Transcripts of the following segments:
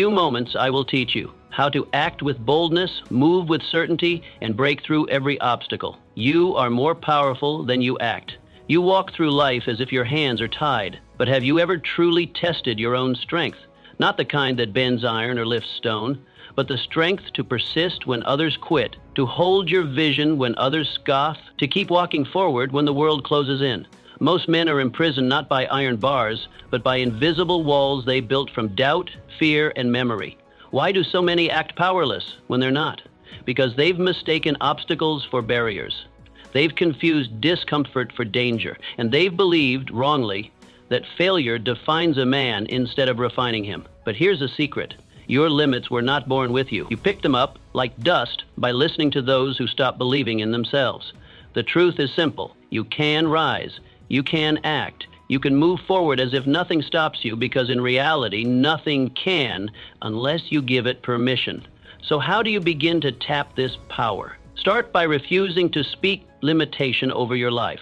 Few moments I will teach you how to act with boldness, move with certainty, and break through every obstacle. You are more powerful than you act. You walk through life as if your hands are tied, but have you ever truly tested your own strength? Not the kind that bends iron or lifts stone, but the strength to persist when others quit, to hold your vision when others scoff, to keep walking forward when the world closes in. Most men are imprisoned not by iron bars, but by invisible walls they built from doubt, fear, and memory. Why do so many act powerless when they're not? Because they've mistaken obstacles for barriers. They've confused discomfort for danger, and they've believed, wrongly, that failure defines a man instead of refining him. But here's a secret. Your limits were not born with you. You picked them up like dust by listening to those who stopped believing in themselves. The truth is simple. You can rise. You can act. You can move forward as if nothing stops you, because in reality, nothing can unless you give it permission. So how do you begin to tap this power? Start by refusing to speak limitation over your life.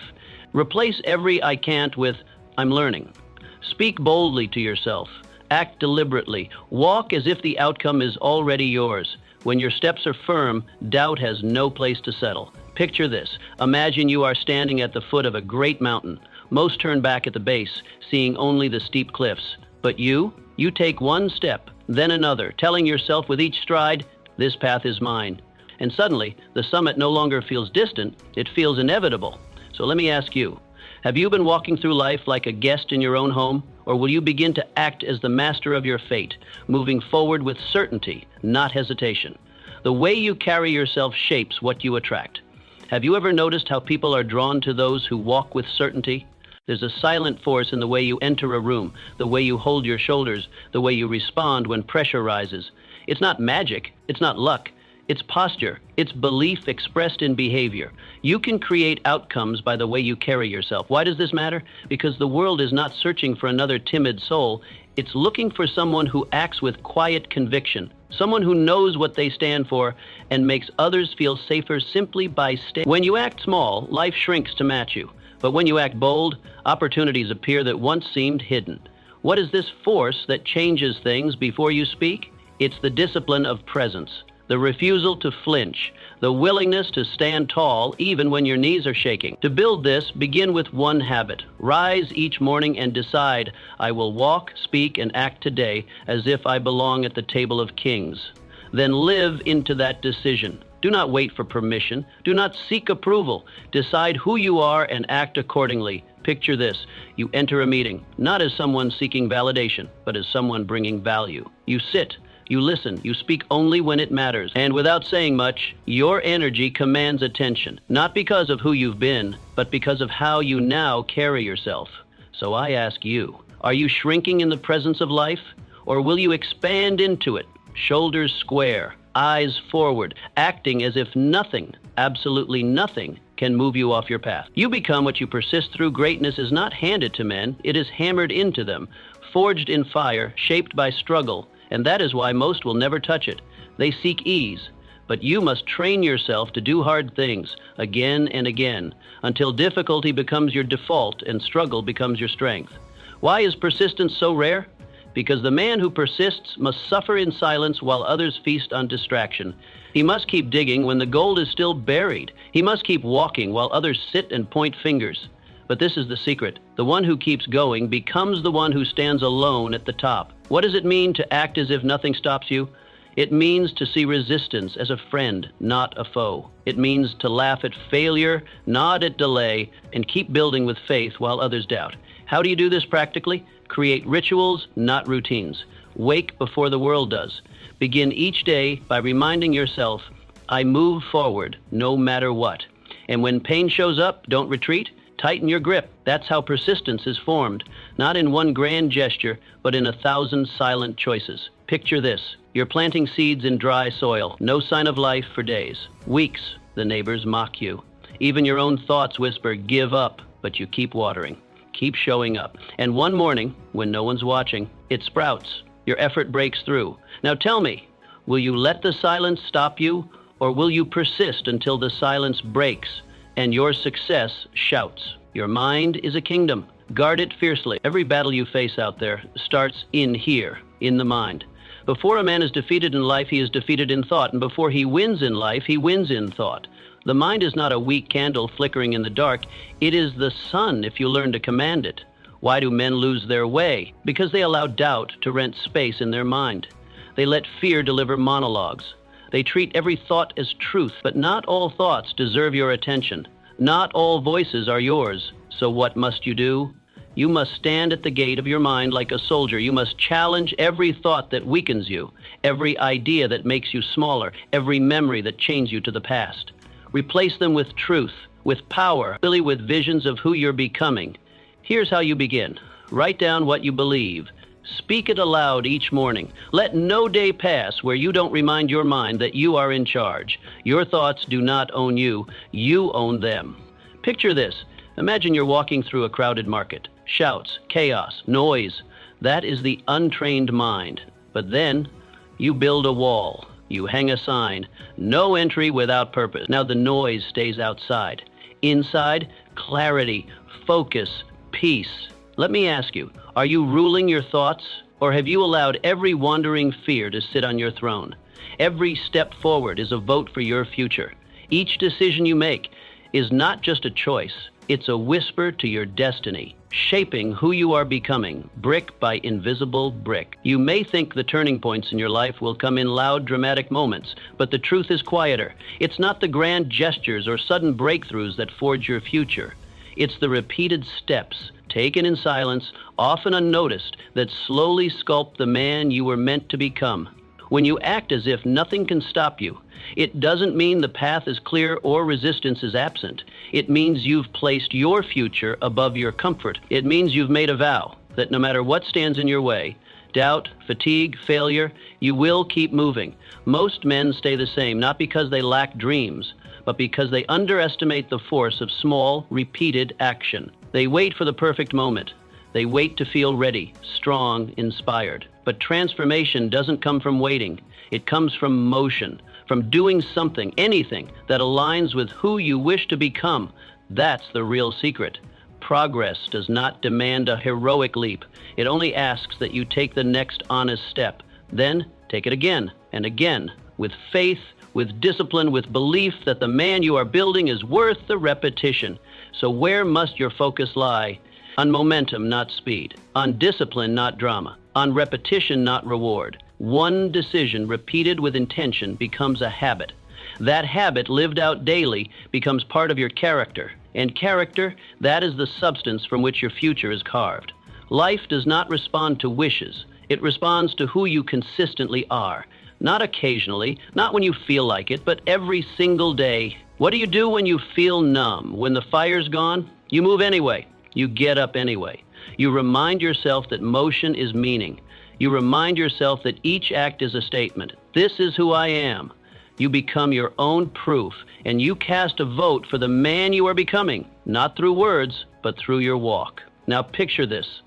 Replace every I can't with I'm learning. Speak boldly to yourself. Act deliberately. Walk as if the outcome is already yours. When your steps are firm, doubt has no place to settle. Picture this. Imagine you are standing at the foot of a great mountain. Most turn back at the base, seeing only the steep cliffs. But you take one step, then another, telling yourself with each stride, this path is mine. And suddenly, the summit no longer feels distant, it feels inevitable. So let me ask you, have you been walking through life like a guest in your own home? Or will you begin to act as the master of your fate, moving forward with certainty, not hesitation? The way you carry yourself shapes what you attract. Have you ever noticed how people are drawn to those who walk with certainty? There's a silent force in the way you enter a room, the way you hold your shoulders, the way you respond when pressure rises. It's not magic, it's not luck, it's posture, it's belief expressed in behavior. You can create outcomes by the way you carry yourself. Why does this matter? Because the world is not searching for another timid soul, it's looking for someone who acts with quiet conviction, someone who knows what they stand for and makes others feel safer simply by staying. When you act small, life shrinks to match you. But when you act bold, opportunities appear that once seemed hidden. What is this force that changes things before you speak? It's the discipline of presence, the refusal to flinch, the willingness to stand tall even when your knees are shaking. To build this, begin with one habit. Rise each morning and decide, I will walk, speak, and act today as if I belong at the table of kings. Then live into that decision. Do not wait for permission. Do not seek approval. Decide who you are and act accordingly. Picture this. You enter a meeting, not as someone seeking validation, but as someone bringing value. You sit, you listen, you speak only when it matters. And without saying much, your energy commands attention, not because of who you've been, but because of how you now carry yourself. So I ask you, are you shrinking in the presence of life? Or will you expand into it, shoulders square, eyes forward, acting as if nothing, absolutely nothing, can move you off your path? You become what you persist through. Greatness is not handed to men, it is hammered into them, forged in fire, shaped by struggle, and that is why most will never touch it. They seek ease, but you must train yourself to do hard things again and again, until difficulty becomes your default and struggle becomes your strength. Why is persistence so rare? Because the man who persists must suffer in silence while others feast on distraction. He must keep digging when the gold is still buried. He must keep walking while others sit and point fingers. But this is the secret. The one who keeps going becomes the one who stands alone at the top. What does it mean to act as if nothing stops you? It means to see resistance as a friend, not a foe. It means to laugh at failure, nod at delay, and keep building with faith while others doubt. How do you do this practically? Create rituals, not routines. Wake before the world does. Begin each day by reminding yourself, I move forward no matter what. And when pain shows up, don't retreat. Tighten your grip. That's how persistence is formed, not in one grand gesture, but in 1,000 silent choices. Picture this. You're planting seeds in dry soil, no sign of life for days. Weeks, the neighbors mock you. Even your own thoughts whisper, give up, but you keep watering. Keep showing up. And one morning, when no one's watching, it sprouts. Your effort breaks through. Now tell me, will you let the silence stop you, or will you persist until the silence breaks and your success shouts? Your mind is a kingdom. Guard it fiercely. Every battle you face out there starts in here, in the mind. Before a man is defeated in life, he is defeated in thought. And before he wins in life, he wins in thought. The mind is not a weak candle flickering in the dark. It is the sun if you learn to command it. Why do men lose their way? Because they allow doubt to rent space in their mind. They let fear deliver monologues. They treat every thought as truth, but not all thoughts deserve your attention. Not all voices are yours. So what must you do? You must stand at the gate of your mind like a soldier. You must challenge every thought that weakens you, every idea that makes you smaller, every memory that chains you to the past. Replace them with truth, with power, really with visions of who you're becoming. Here's how you begin. Write down what you believe. Speak it aloud each morning. Let no day pass where you don't remind your mind that you are in charge. Your thoughts do not own you. You own them. Picture this. Imagine you're walking through a crowded market. Shouts, chaos, noise. That is the untrained mind. But then you build a wall. You hang a sign. No entry without purpose. Now the noise stays outside. Inside, clarity, focus, peace. Let me ask you, are you ruling your thoughts, or have you allowed every wandering fear to sit on your throne? Every step forward is a vote for your future. Each decision you make is not just a choice, it's a whisper to your destiny, shaping who you are becoming, brick by invisible brick. You may think the turning points in your life will come in loud, dramatic moments, but the truth is quieter. It's not the grand gestures or sudden breakthroughs that forge your future. It's the repeated steps, taken in silence, often unnoticed, that slowly sculpt the man you were meant to become. When you act as if nothing can stop you, it doesn't mean the path is clear or resistance is absent. It means you've placed your future above your comfort. It means you've made a vow that no matter what stands in your way, doubt, fatigue, failure, you will keep moving. Most men stay the same, not because they lack dreams, but because they underestimate the force of small, repeated action. They wait for the perfect moment. They wait to feel ready, strong, inspired. But transformation doesn't come from waiting. It comes from motion, from doing something, anything, that aligns with who you wish to become. That's the real secret. Progress does not demand a heroic leap. It only asks that you take the next honest step. Then take it again and again, with faith, with discipline, with belief that the man you are building is worth the repetition. So where must your focus lie? On momentum, not speed. On discipline, not drama. On repetition, not reward. One decision repeated with intention becomes a habit. That habit, lived out daily, becomes part of your character. And character, that is the substance from which your future is carved. Life does not respond to wishes. It responds to who you consistently are. Not occasionally, not when you feel like it, but every single day. What do you do when you feel numb? When the fire's gone? You move anyway. You get up anyway. You remind yourself that motion is meaning. You remind yourself that each act is a statement. This is who I am. You become your own proof, and you cast a vote for the man you are becoming, not through words, but through your walk. Now picture this.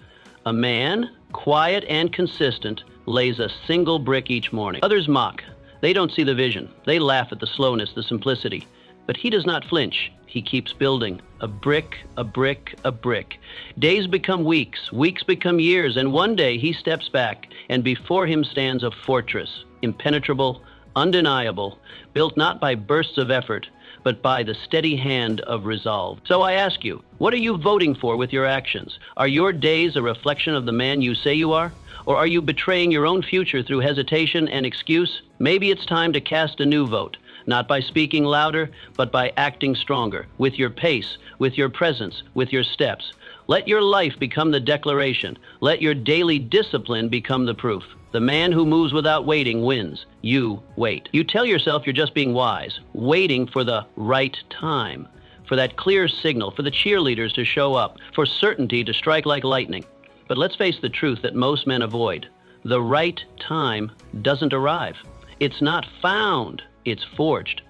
A man, quiet and consistent, lays a single brick each morning. Others mock. They don't see the vision. They laugh at the slowness, the simplicity. But he does not flinch. He keeps building, a brick, a brick, a brick. Days become weeks, weeks become years, and one day he steps back, and before him stands a fortress, impenetrable, undeniable, built not by bursts of effort, but by the steady hand of resolve. So I ask you, what are you voting for with your actions? Are your days a reflection of the man you say you are? Or are you betraying your own future through hesitation and excuse? Maybe it's time to cast a new vote. Not by speaking louder, but by acting stronger, with your pace, with your presence, with your steps. Let your life become the declaration. Let your daily discipline become the proof. The man who moves without waiting wins. You wait. You tell yourself you're just being wise, waiting for the right time, for that clear signal, for the cheerleaders to show up, for certainty to strike like lightning. But let's face the truth that most men avoid. The right time doesn't arrive. It's not found. It's forged.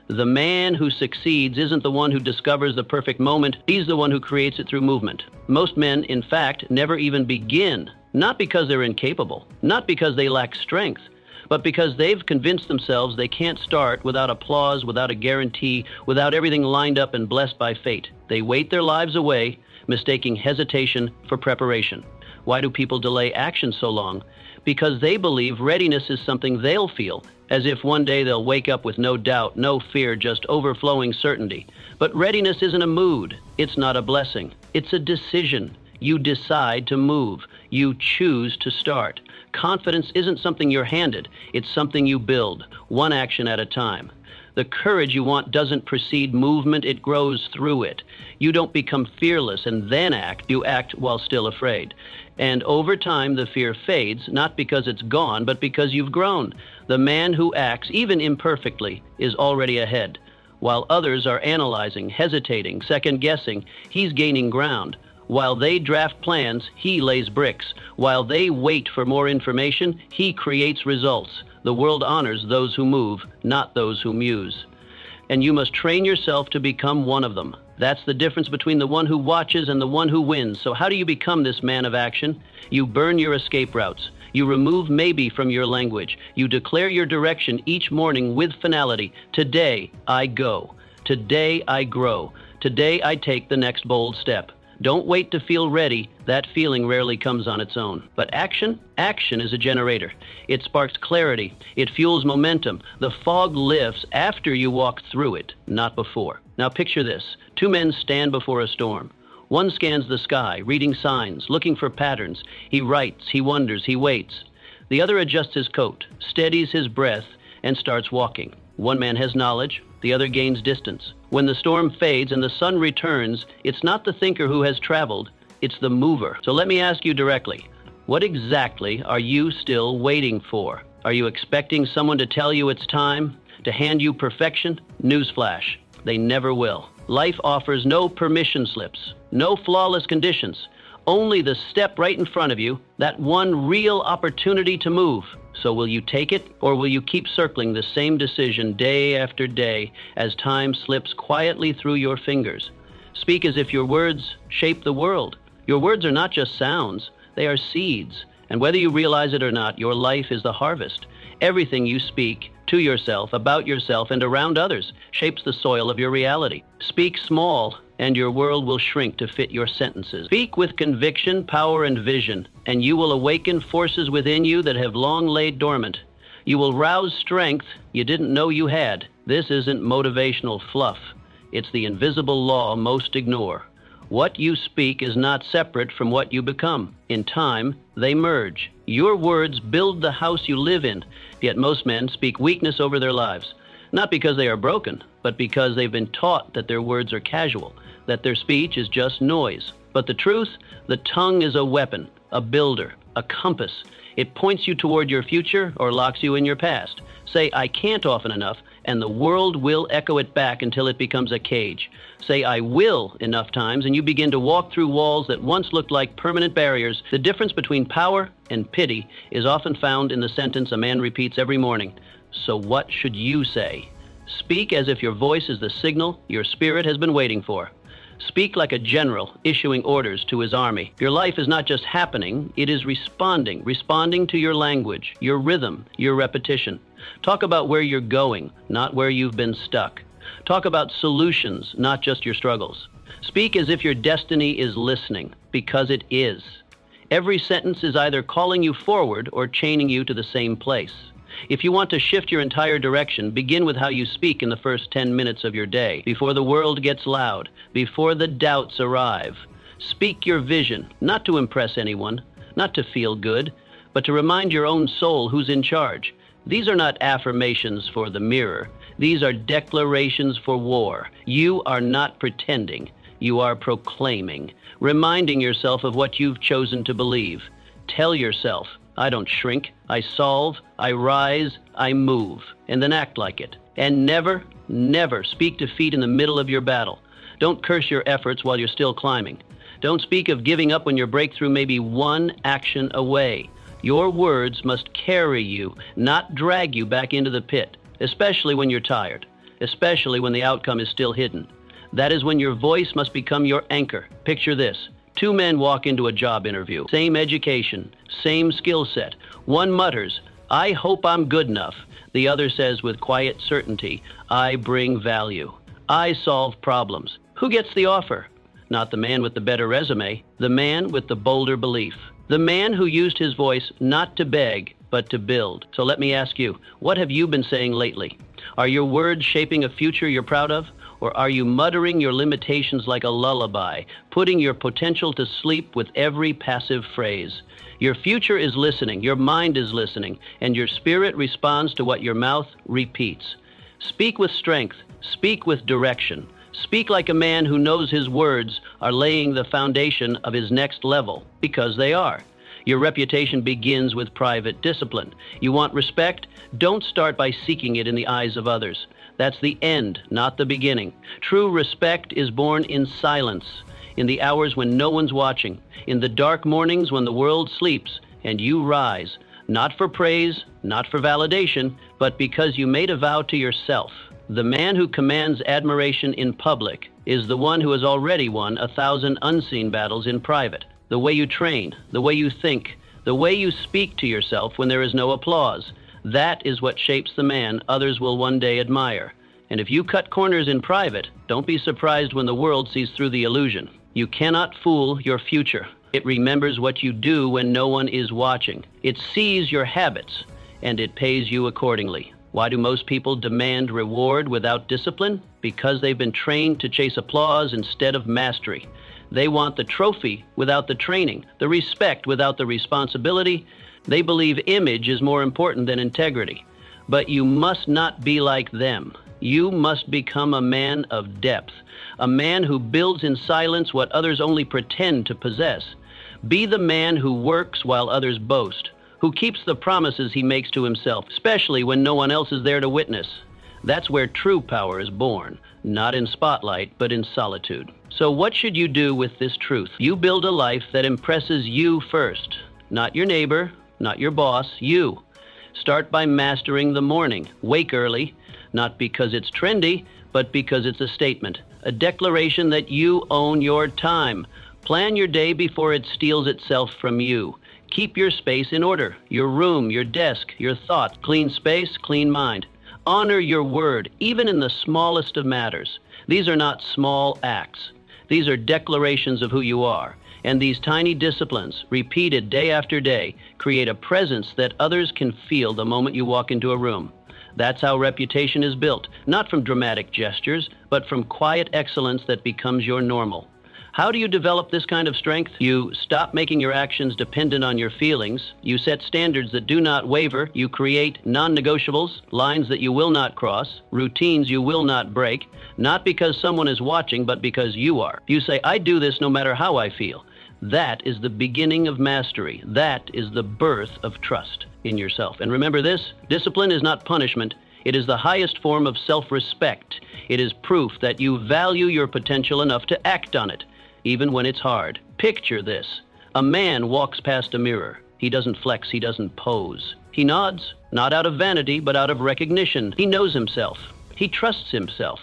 The man who succeeds isn't the one who discovers the perfect moment. He's the one who creates it through movement. Most men, in fact, never even begin, not because they're incapable, not because they lack strength, but because they've convinced themselves they can't start without applause, without a guarantee, without everything lined up and blessed by fate. They wait their lives away, mistaking hesitation for preparation. Why do people delay action so long? because they believe readiness is something they'll feel, as if one day they'll wake up with no doubt, no fear, just overflowing certainty. But readiness isn't a mood. It's not a blessing. It's a decision. You decide to move. You choose to start. Confidence isn't something you're handed. It's something you build, one action at a time. The courage you want doesn't precede movement, it grows through it. You don't become fearless and then act, you act while still afraid. And over time, the fear fades, not because it's gone, but because you've grown. The man who acts, even imperfectly, is already ahead. While others are analyzing, hesitating, second-guessing, he's gaining ground. While they draft plans, he lays bricks. While they wait for more information, he creates results. The world honors those who move, not those who muse. And you must train yourself to become one of them. That's the difference between the one who watches and the one who wins. So how do you become this man of action? You burn your escape routes. You remove maybe from your language. You declare your direction each morning with finality. Today, I go. Today, I grow. Today, I take the next bold step. Don't wait to feel ready. That feeling rarely comes on its own. But action is a generator. It sparks clarity. It fuels momentum. The fog lifts after you walk through it, not before. Now picture this. Two men stand before a storm. One scans the sky, reading signs, looking for patterns. He writes, he wonders, he waits. The other adjusts his coat, steadies his breath, and starts walking. One man has knowledge, the other gains distance. When the storm fades and the sun returns, it's not the thinker who has traveled, it's the mover. So let me ask you directly, what exactly are you still waiting for? Are you expecting someone to tell you it's time, to hand you perfection? Newsflash, they never will. Life offers no permission slips, no flawless conditions, only the step right in front of you, that one real opportunity to move. So will you take it, or will you keep circling the same decision day after day as time slips quietly through your fingers? Speak as if your words shape the world. Your words are not just sounds, they are seeds. And whether you realize it or not, your life is the harvest. Everything you speak to yourself, about yourself, and around others shapes the soil of your reality. Speak small, and your world will shrink to fit your sentences. Speak with conviction, power, and vision, and you will awaken forces within you that have long laid dormant. You will rouse strength you didn't know you had. This isn't motivational fluff. It's the invisible law most ignore. What you speak is not separate from what you become. In time, they merge. Your words build the house you live in, yet most men speak weakness over their lives. Not because they are broken, but because they've been taught that their words are casual, that their speech is just noise. But the truth, the tongue is a weapon, a builder, a compass. It points you toward your future or locks you in your past. Say, I can't often enough, and the world will echo it back until it becomes a cage. Say, I will enough times, and you begin to walk through walls that once looked like permanent barriers. The difference between power and pity is often found in the sentence a man repeats every morning. So what should you say? Speak as if your voice is the signal your spirit has been waiting for. Speak like a general issuing orders to his army. Your life is not just happening, it is responding to your language, your rhythm, your repetition. Talk about where you're going, not where you've been stuck. Talk about solutions, not just your struggles. Speak as if your destiny is listening, because it is. Every sentence is either calling you forward or chaining you to the same place. If you want to shift your entire direction, begin with how you speak in the first 10 minutes of your day, before the world gets loud, before the doubts arrive. Speak your vision, not to impress anyone, not to feel good, but to remind your own soul who's in charge. These are not affirmations for the mirror. These are declarations for war. You are not pretending. You are proclaiming, reminding yourself of what you've chosen to believe. Tell yourself, I don't shrink, I solve, I rise, I move, and then act like it. And never, never speak defeat in the middle of your battle. Don't curse your efforts while you're still climbing. Don't speak of giving up when your breakthrough may be one action away. Your words must carry you, not drag you back into the pit, especially when you're tired, especially when the outcome is still hidden. That is when your voice must become your anchor. Picture this. Two men walk into a job interview. Same education, same skill set. One mutters, I hope I'm good enough. The other says with quiet certainty, I bring value. I solve problems. Who gets the offer? Not the man with the better resume, the man with the bolder belief. The man who used his voice not to beg, but to build. So let me ask you, what have you been saying lately? Are your words shaping a future you're proud of? Or are you muttering your limitations like a lullaby, putting your potential to sleep with every passive phrase? Your future is listening, your mind is listening, and your spirit responds to what your mouth repeats. Speak with strength, speak with direction. Speak like a man who knows his words are laying the foundation of his next level, because they are. Your reputation begins with private discipline. You want respect? Don't start by seeking it in the eyes of others. That's the end, not the beginning. True respect is born in silence, in the hours when no one's watching, in the dark mornings when the world sleeps and you rise, not for praise, not for validation, but because you made a vow to yourself. The man who commands admiration in public is the one who has already won 1,000 unseen battles in private. The way you train, the way you think, the way you speak to yourself when there is no applause, that is what shapes the man others will one day admire. And if you cut corners in private, don't be surprised when the world sees through the illusion. You cannot fool your future. It remembers what you do when no one is watching. It sees your habits, and it pays you accordingly. Why do most people demand reward without discipline? Because they've been trained to chase applause instead of mastery. They want the trophy without the training, the respect without the responsibility. They believe image is more important than integrity. But you must not be like them. You must become a man of depth, a man who builds in silence what others only pretend to possess. Be the man who works while others boast, who keeps the promises he makes to himself, especially when no one else is there to witness. That's where true power is born, not in spotlight, but in solitude. So what should you do with this truth? You build a life that impresses you first, not your neighbor, not your boss, you. Start by mastering the morning. Wake early, not because it's trendy, but because it's a statement, a declaration that you own your time. Plan your day before it steals itself from you. Keep your space in order, your room, your desk, your thoughts. Clean space, clean mind. Honor your word, even in the smallest of matters. These are not small acts. These are declarations of who you are. And these tiny disciplines, repeated day after day, create a presence that others can feel the moment you walk into a room. That's how reputation is built, not from dramatic gestures, but from quiet excellence that becomes your normal. How do you develop this kind of strength? You stop making your actions dependent on your feelings. You set standards that do not waver. You create non-negotiables, lines that you will not cross, routines you will not break, not because someone is watching, but because you are. You say, I do this no matter how I feel. That is the beginning of mastery. That is the birth of trust in yourself. And remember this, discipline is not punishment. It is the highest form of self-respect. It is proof that you value your potential enough to act on it, even when it's hard. Picture this. A man walks past a mirror. He doesn't flex, he doesn't pose. He nods, not out of vanity, but out of recognition. He knows himself. He trusts himself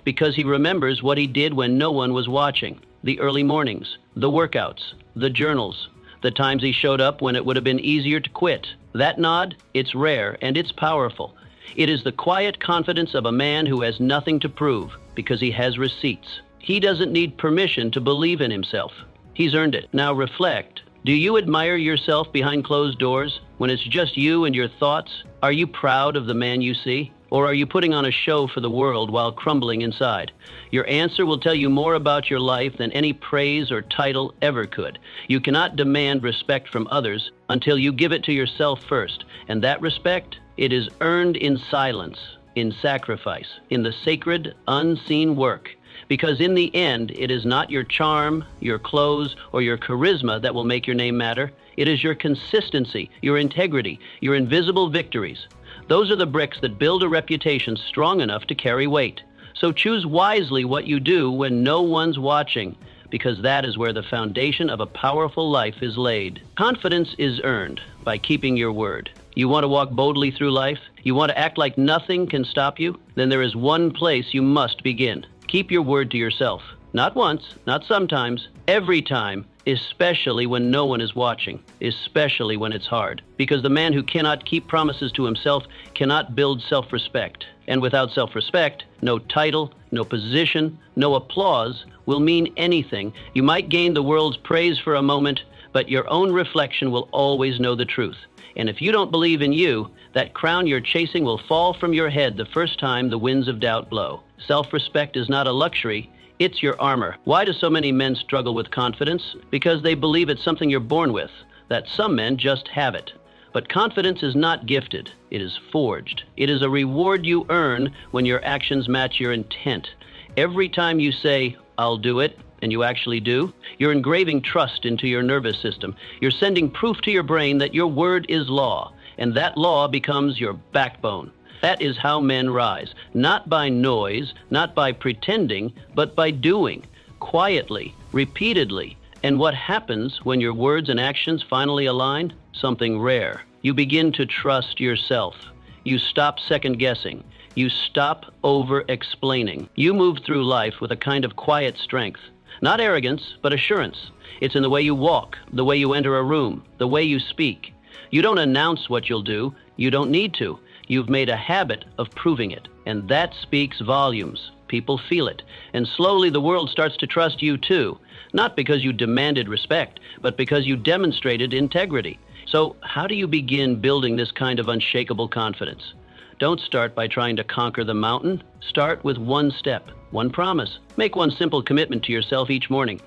because he remembers what he did when no one was watching. The early mornings, the workouts, the journals, the times he showed up when it would have been easier to quit. That nod, it's rare and it's powerful. It is the quiet confidence of a man who has nothing to prove because he has receipts. He doesn't need permission to believe in himself. He's earned it. Now reflect. Do you admire yourself behind closed doors when it's just you and your thoughts? Are you proud of the man you see? Or are you putting on a show for the world while crumbling inside? Your answer will tell you more about your life than any praise or title ever could. You cannot demand respect from others until you give it to yourself first. And that respect, it is earned in silence, in sacrifice, in the sacred, unseen work. Because in the end, it is not your charm, your clothes, or your charisma that will make your name matter. It is your consistency, your integrity, your invisible victories. Those are the bricks that build a reputation strong enough to carry weight. So choose wisely what you do when no one's watching, because that is where the foundation of a powerful life is laid. Confidence is earned by keeping your word. You want to walk boldly through life? You want to act like nothing can stop you? Then there is one place you must begin. Keep your word to yourself. Not once, not sometimes, every time, especially when no one is watching, especially when it's hard. Because the man who cannot keep promises to himself cannot build self-respect. And without self-respect, no title, no position, no applause will mean anything. You might gain the world's praise for a moment, but but your own reflection will always know the truth. And if you don't believe in you, that crown you're chasing will fall from your head the first time the winds of doubt blow. Self-respect is not a luxury, it's your armor. Why do so many men struggle with confidence? Because they believe it's something you're born with, that some men just have it. But confidence is not gifted, it is forged. It is a reward you earn when your actions match your intent. Every time you say, "I'll do it," and you actually do, you're engraving trust into your nervous system. You're sending proof to your brain that your word is law, and that law becomes your backbone. That is how men rise, not by noise, not by pretending, but by doing, quietly, repeatedly. And what happens when your words and actions finally align? Something rare. You begin to trust yourself. You stop second-guessing. You stop over-explaining. You move through life with a kind of quiet strength. Not arrogance, but assurance. It's in the way you walk, the way you enter a room, the way you speak. You don't announce what you'll do. You don't need to. You've made a habit of proving it, and that speaks volumes. People feel it, and slowly the world starts to trust you too, not because you demanded respect, but because you demonstrated integrity. So how do you begin building this kind of unshakable confidence? Don't start by trying to conquer the mountain. Start with one step, one promise. Make one simple commitment to yourself each morning.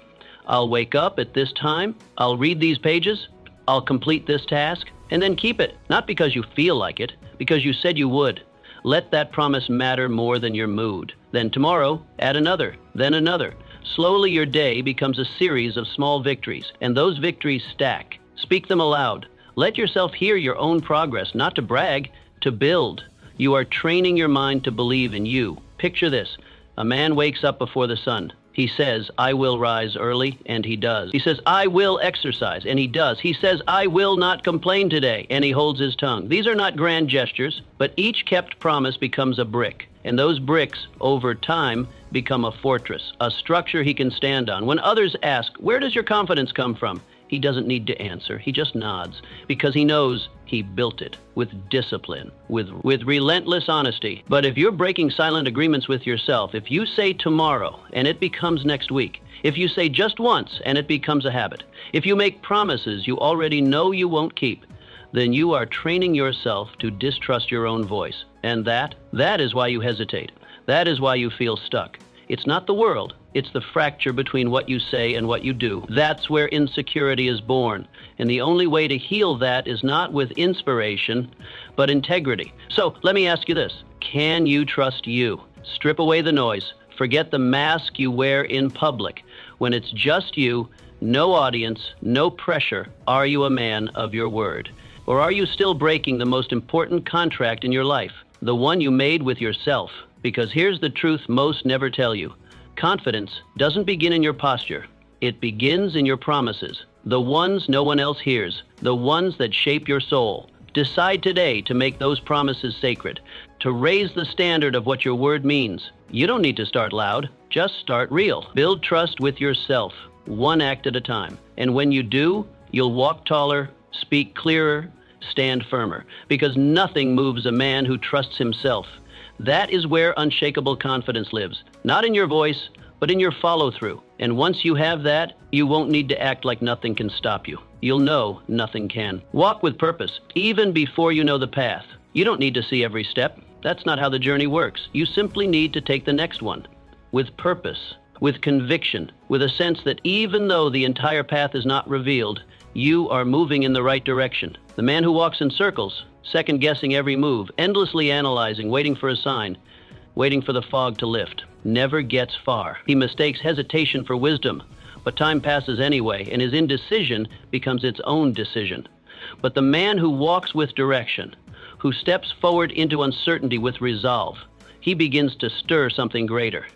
I'll wake up at this time, I'll read these pages, I'll complete this task, and then keep it. Not because you feel like it, because you said you would. Let that promise matter more than your mood. Then tomorrow, add another, then another. Slowly your day becomes a series of small victories, and those victories stack. Speak them aloud. Let yourself hear your own progress, not to brag, to build. You are training your mind to believe in you. Picture this. A man wakes up before the sun. He says, "I will rise early," and he does. He says, "I will exercise," and he does. He says, "I will not complain today," and he holds his tongue. These are not grand gestures, but each kept promise becomes a brick. And those bricks, over time, become a fortress, a structure he can stand on. When others ask, "Where does your confidence come from?" he doesn't need to answer. He just nods, because he knows he built it with discipline, with relentless honesty. But if you're breaking silent agreements with yourself, if you say tomorrow and it becomes next week, if you say just once and it becomes a habit, if you make promises you already know you won't keep, then you are training yourself to distrust your own voice. And that is why you hesitate. That is why you feel stuck. It's not the world. It's the fracture between what you say and what you do. That's where insecurity is born. And the only way to heal that is not with inspiration, but integrity. So let me ask you this. Can you trust you? Strip away the noise. Forget the mask you wear in public. When it's just you, no audience, no pressure, are you a man of your word? Or are you still breaking the most important contract in your life, the one you made with yourself? Because here's the truth most never tell you. Confidence doesn't begin in your posture. It begins in your promises, the ones no one else hears, the ones that shape your soul. Decide today to make those promises sacred, to raise the standard of what your word means. You don't need to start loud, just start real. Build trust with yourself, one act at a time. And when you do, you'll walk taller, speak clearer, stand firmer, because nothing moves a man who trusts himself. That is where unshakable confidence lives, not in your voice, but in your follow-through. And once you have that, you won't need to act like nothing can stop you. You'll know nothing can. Walk with purpose, even before you know the path. You don't need to see every step. That's not how the journey works. You simply need to take the next one, with purpose, with conviction, with a sense that even though the entire path is not revealed, you are moving in the right direction. The man who walks in circles, second-guessing every move, endlessly analyzing, waiting for a sign, waiting for the fog to lift, never gets far. He mistakes hesitation for wisdom, but time passes anyway, and his indecision becomes its own decision. But the man who walks with direction, who steps forward into uncertainty with resolve, he begins to stir something greater.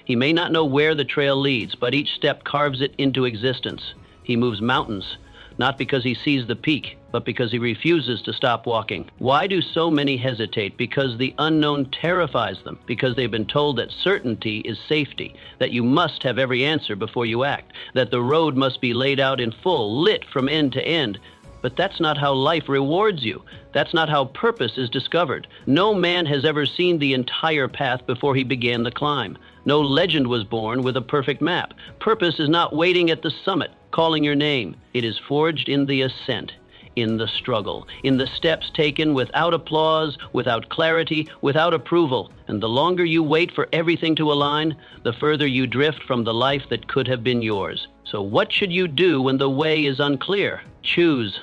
He may not know where the trail leads, but each step carves it into existence. He moves mountains, not because he sees the peak, but because he refuses to stop walking. Why do so many hesitate? Because the unknown terrifies them, because they've been told that certainty is safety, that you must have every answer before you act, that the road must be laid out in full, lit from end to end. But that's not how life rewards you. That's not how purpose is discovered. No man has ever seen the entire path before he began the climb. No legend was born with a perfect map. Purpose is not waiting at the summit. calling your name. It is forged in the ascent, in the struggle, in the steps taken without applause, without clarity, without approval. And the longer you wait for everything to align, the further you drift from the life that could have been yours. So what should you do when the way is unclear? Choose.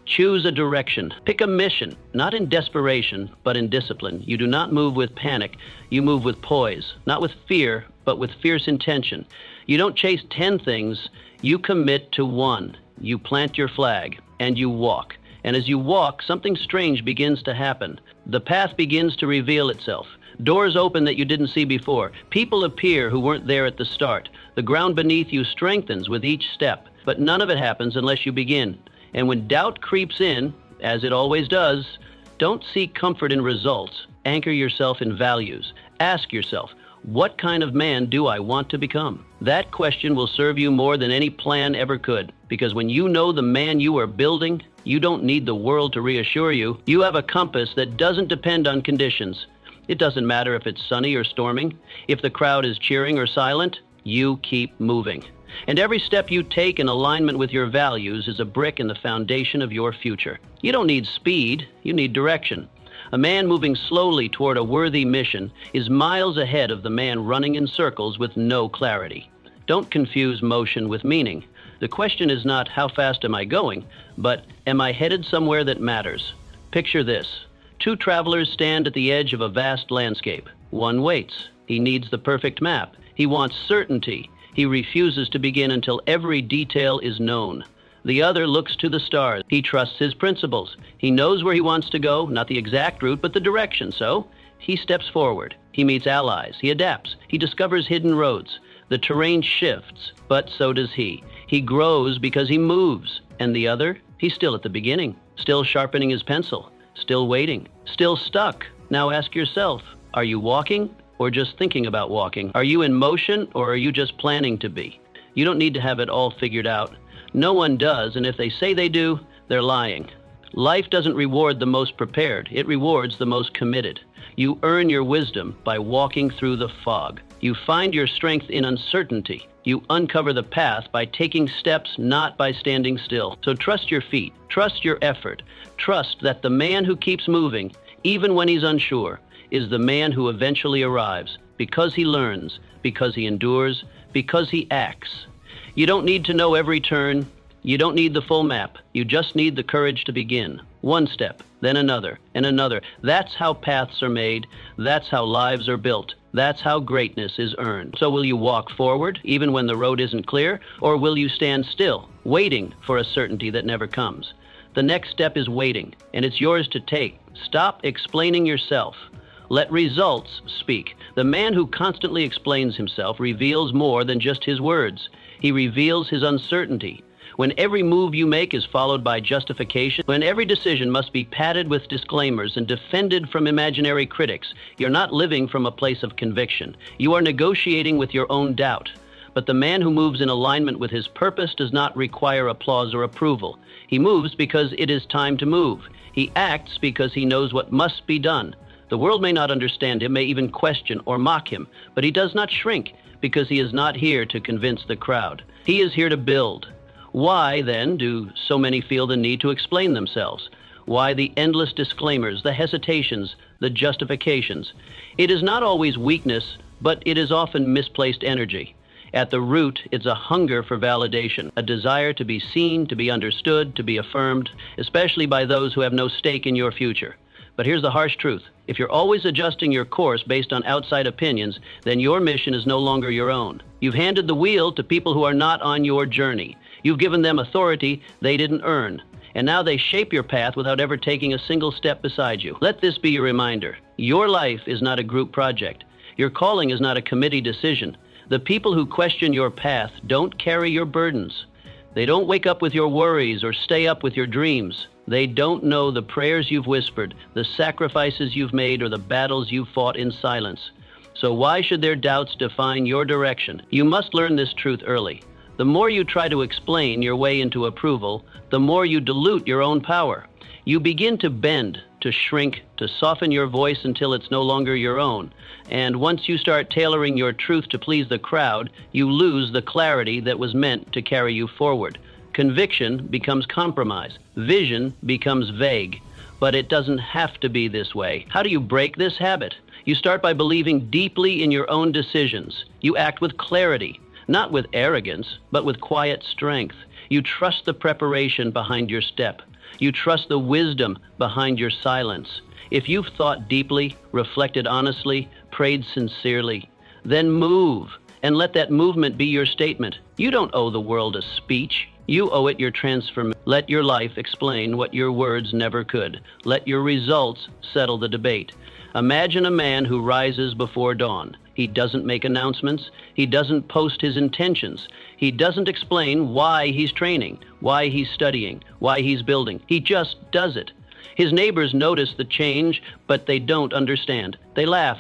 Choose a direction. Pick a mission, not in desperation, but in discipline. You do not move with panic. You move with poise, not with fear, but with fierce intention. You don't chase 10 things. You commit to one. You plant your flag, and you walk. And as you walk, something strange begins to happen. The path begins to reveal itself. Doors open that you didn't see before. People appear who weren't there at the start. The ground beneath you strengthens with each step, but none of it happens unless you begin. And when doubt creeps in, as it always does, don't seek comfort in results. Anchor yourself in values. Ask yourself, what kind of man do I want to become? That question will serve you more than any plan ever could, because when you know the man you are building, you don't need the world to reassure you. You have a compass that doesn't depend on conditions. It doesn't matter if it's sunny or storming. If the crowd is cheering or silent, you keep moving. And every step you take in alignment with your values is a brick in the foundation of your future. You don't need speed, you need direction. A man moving slowly toward a worthy mission is miles ahead of the man running in circles with no clarity. Don't confuse motion with meaning. The question is not how fast am I going, but am I headed somewhere that matters? Picture this. 2 travelers stand at the edge of a vast landscape. One waits. He needs the perfect map. He wants certainty. He refuses to begin until every detail is known. The other looks to the stars. He trusts his principles. He knows where he wants to go, not the exact route, but the direction. So he steps forward. He meets allies. He adapts. He discovers hidden roads. The terrain shifts, but so does he. He grows because he moves. And the other, he's still at the beginning, still sharpening his pencil, still waiting, still stuck. Now ask yourself, are you walking or just thinking about walking? Are you in motion or are you just planning to be? You don't need to have it all figured out. No one does, and if they say they do, they're lying. Life doesn't reward the most prepared. It rewards the most committed. You earn your wisdom by walking through the fog. You find your strength in uncertainty. You uncover the path by taking steps, not by standing still. So trust your feet. Trust your effort. Trust that the man who keeps moving, even when he's unsure, is the man who eventually arrives, because he learns, because he endures, because he acts. You don't need to know every turn. You don't need the full map. You just need the courage to begin. One step, then another, and another. That's how paths are made. That's how lives are built. That's how greatness is earned. So will you walk forward, even when the road isn't clear, or will you stand still, waiting for a certainty that never comes? The next step is waiting, and it's yours to take. Stop explaining yourself. Let results speak. The man who constantly explains himself reveals more than just his words. He reveals his uncertainty. When every move you make is followed by justification, when every decision must be padded with disclaimers and defended from imaginary critics, you're not living from a place of conviction. You are negotiating with your own doubt. But the man who moves in alignment with his purpose does not require applause or approval. He moves because it is time to move. He acts because he knows what must be done. The world may not understand him, may even question or mock him, but he does not shrink because he is not here to convince the crowd. He is here to build. Why, then, do so many feel the need to explain themselves? Why the endless disclaimers, the hesitations, the justifications? It is not always weakness, but it is often misplaced energy. At the root, it's a hunger for validation, a desire to be seen, to be understood, to be affirmed, especially by those who have no stake in your future. But here's the harsh truth. If you're always adjusting your course based on outside opinions, then your mission is no longer your own. You've handed the wheel to people who are not on your journey. You've given them authority they didn't earn. And now they shape your path without ever taking a single step beside you. Let this be your reminder. Your life is not a group project. Your calling is not a committee decision. The people who question your path don't carry your burdens. They don't wake up with your worries or stay up with your dreams. They don't know the prayers you've whispered, the sacrifices you've made, or the battles you've fought in silence. So why should their doubts define your direction? You must learn this truth early. The more you try to explain your way into approval, the more you dilute your own power. You begin to bend, to shrink, to soften your voice until it's no longer your own. And once you start tailoring your truth to please the crowd, you lose the clarity that was meant to carry you forward. Conviction becomes compromise. Vision becomes vague. But it doesn't have to be this way. How do you break this habit? You start by believing deeply in your own decisions. You act with clarity, not with arrogance, but with quiet strength. You trust the preparation behind your step. You trust the wisdom behind your silence. If you've thought deeply, reflected honestly, prayed sincerely, then move and let that movement be your statement. You don't owe the world a speech. You owe it your transformation. Let your life explain what your words never could. Let your results settle the debate. Imagine a man who rises before dawn. He doesn't make announcements. He doesn't post his intentions. He doesn't explain why he's training, why he's studying, why he's building. He just does it. His neighbors notice the change, but they don't understand. They laugh.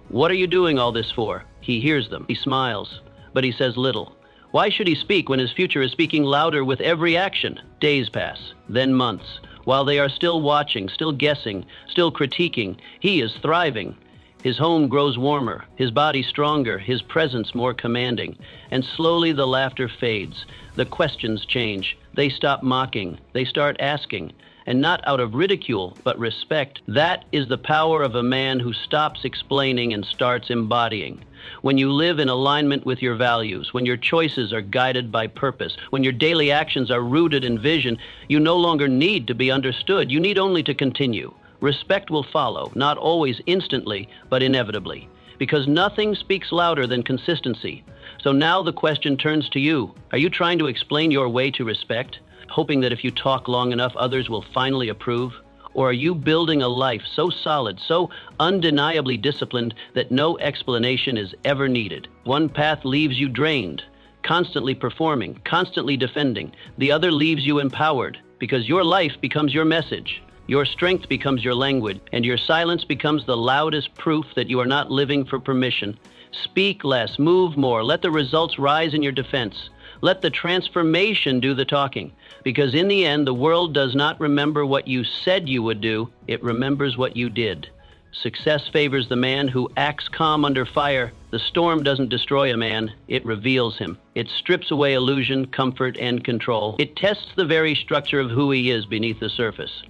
What are you doing all this for? He hears them. He smiles, but he says little. Why should he speak when his future is speaking louder with every action? Days pass, then months. While they are still watching, still guessing, still critiquing, he is thriving. His home grows warmer, his body stronger, his presence more commanding. And slowly the laughter fades. The questions change. They stop mocking. They start asking. And not out of ridicule, but respect. That is the power of a man who stops explaining and starts embodying. When you live in alignment with your values, when your choices are guided by purpose, when your daily actions are rooted in vision, you no longer need to be understood. You need only to continue. Respect will follow, not always instantly, but inevitably, because nothing speaks louder than consistency. So now the question turns to you. Are you trying to explain your way to respect, hoping that if you talk long enough, others will finally approve? Or are you building a life so solid, so undeniably disciplined that no explanation is ever needed? One path leaves you drained, constantly performing, constantly defending. The other leaves you empowered, because your life becomes your message. Your strength becomes your language, and your silence becomes the loudest proof that you are not living for permission. Speak less, move more, let the results rise in your defense. Let the transformation do the talking, because in the end, the world does not remember what you said you would do, it remembers what you did. Success favors the man who acts calm under fire. The storm doesn't destroy a man, it reveals him. It strips away illusion, comfort, and control. It tests the very structure of who he is beneath the surface.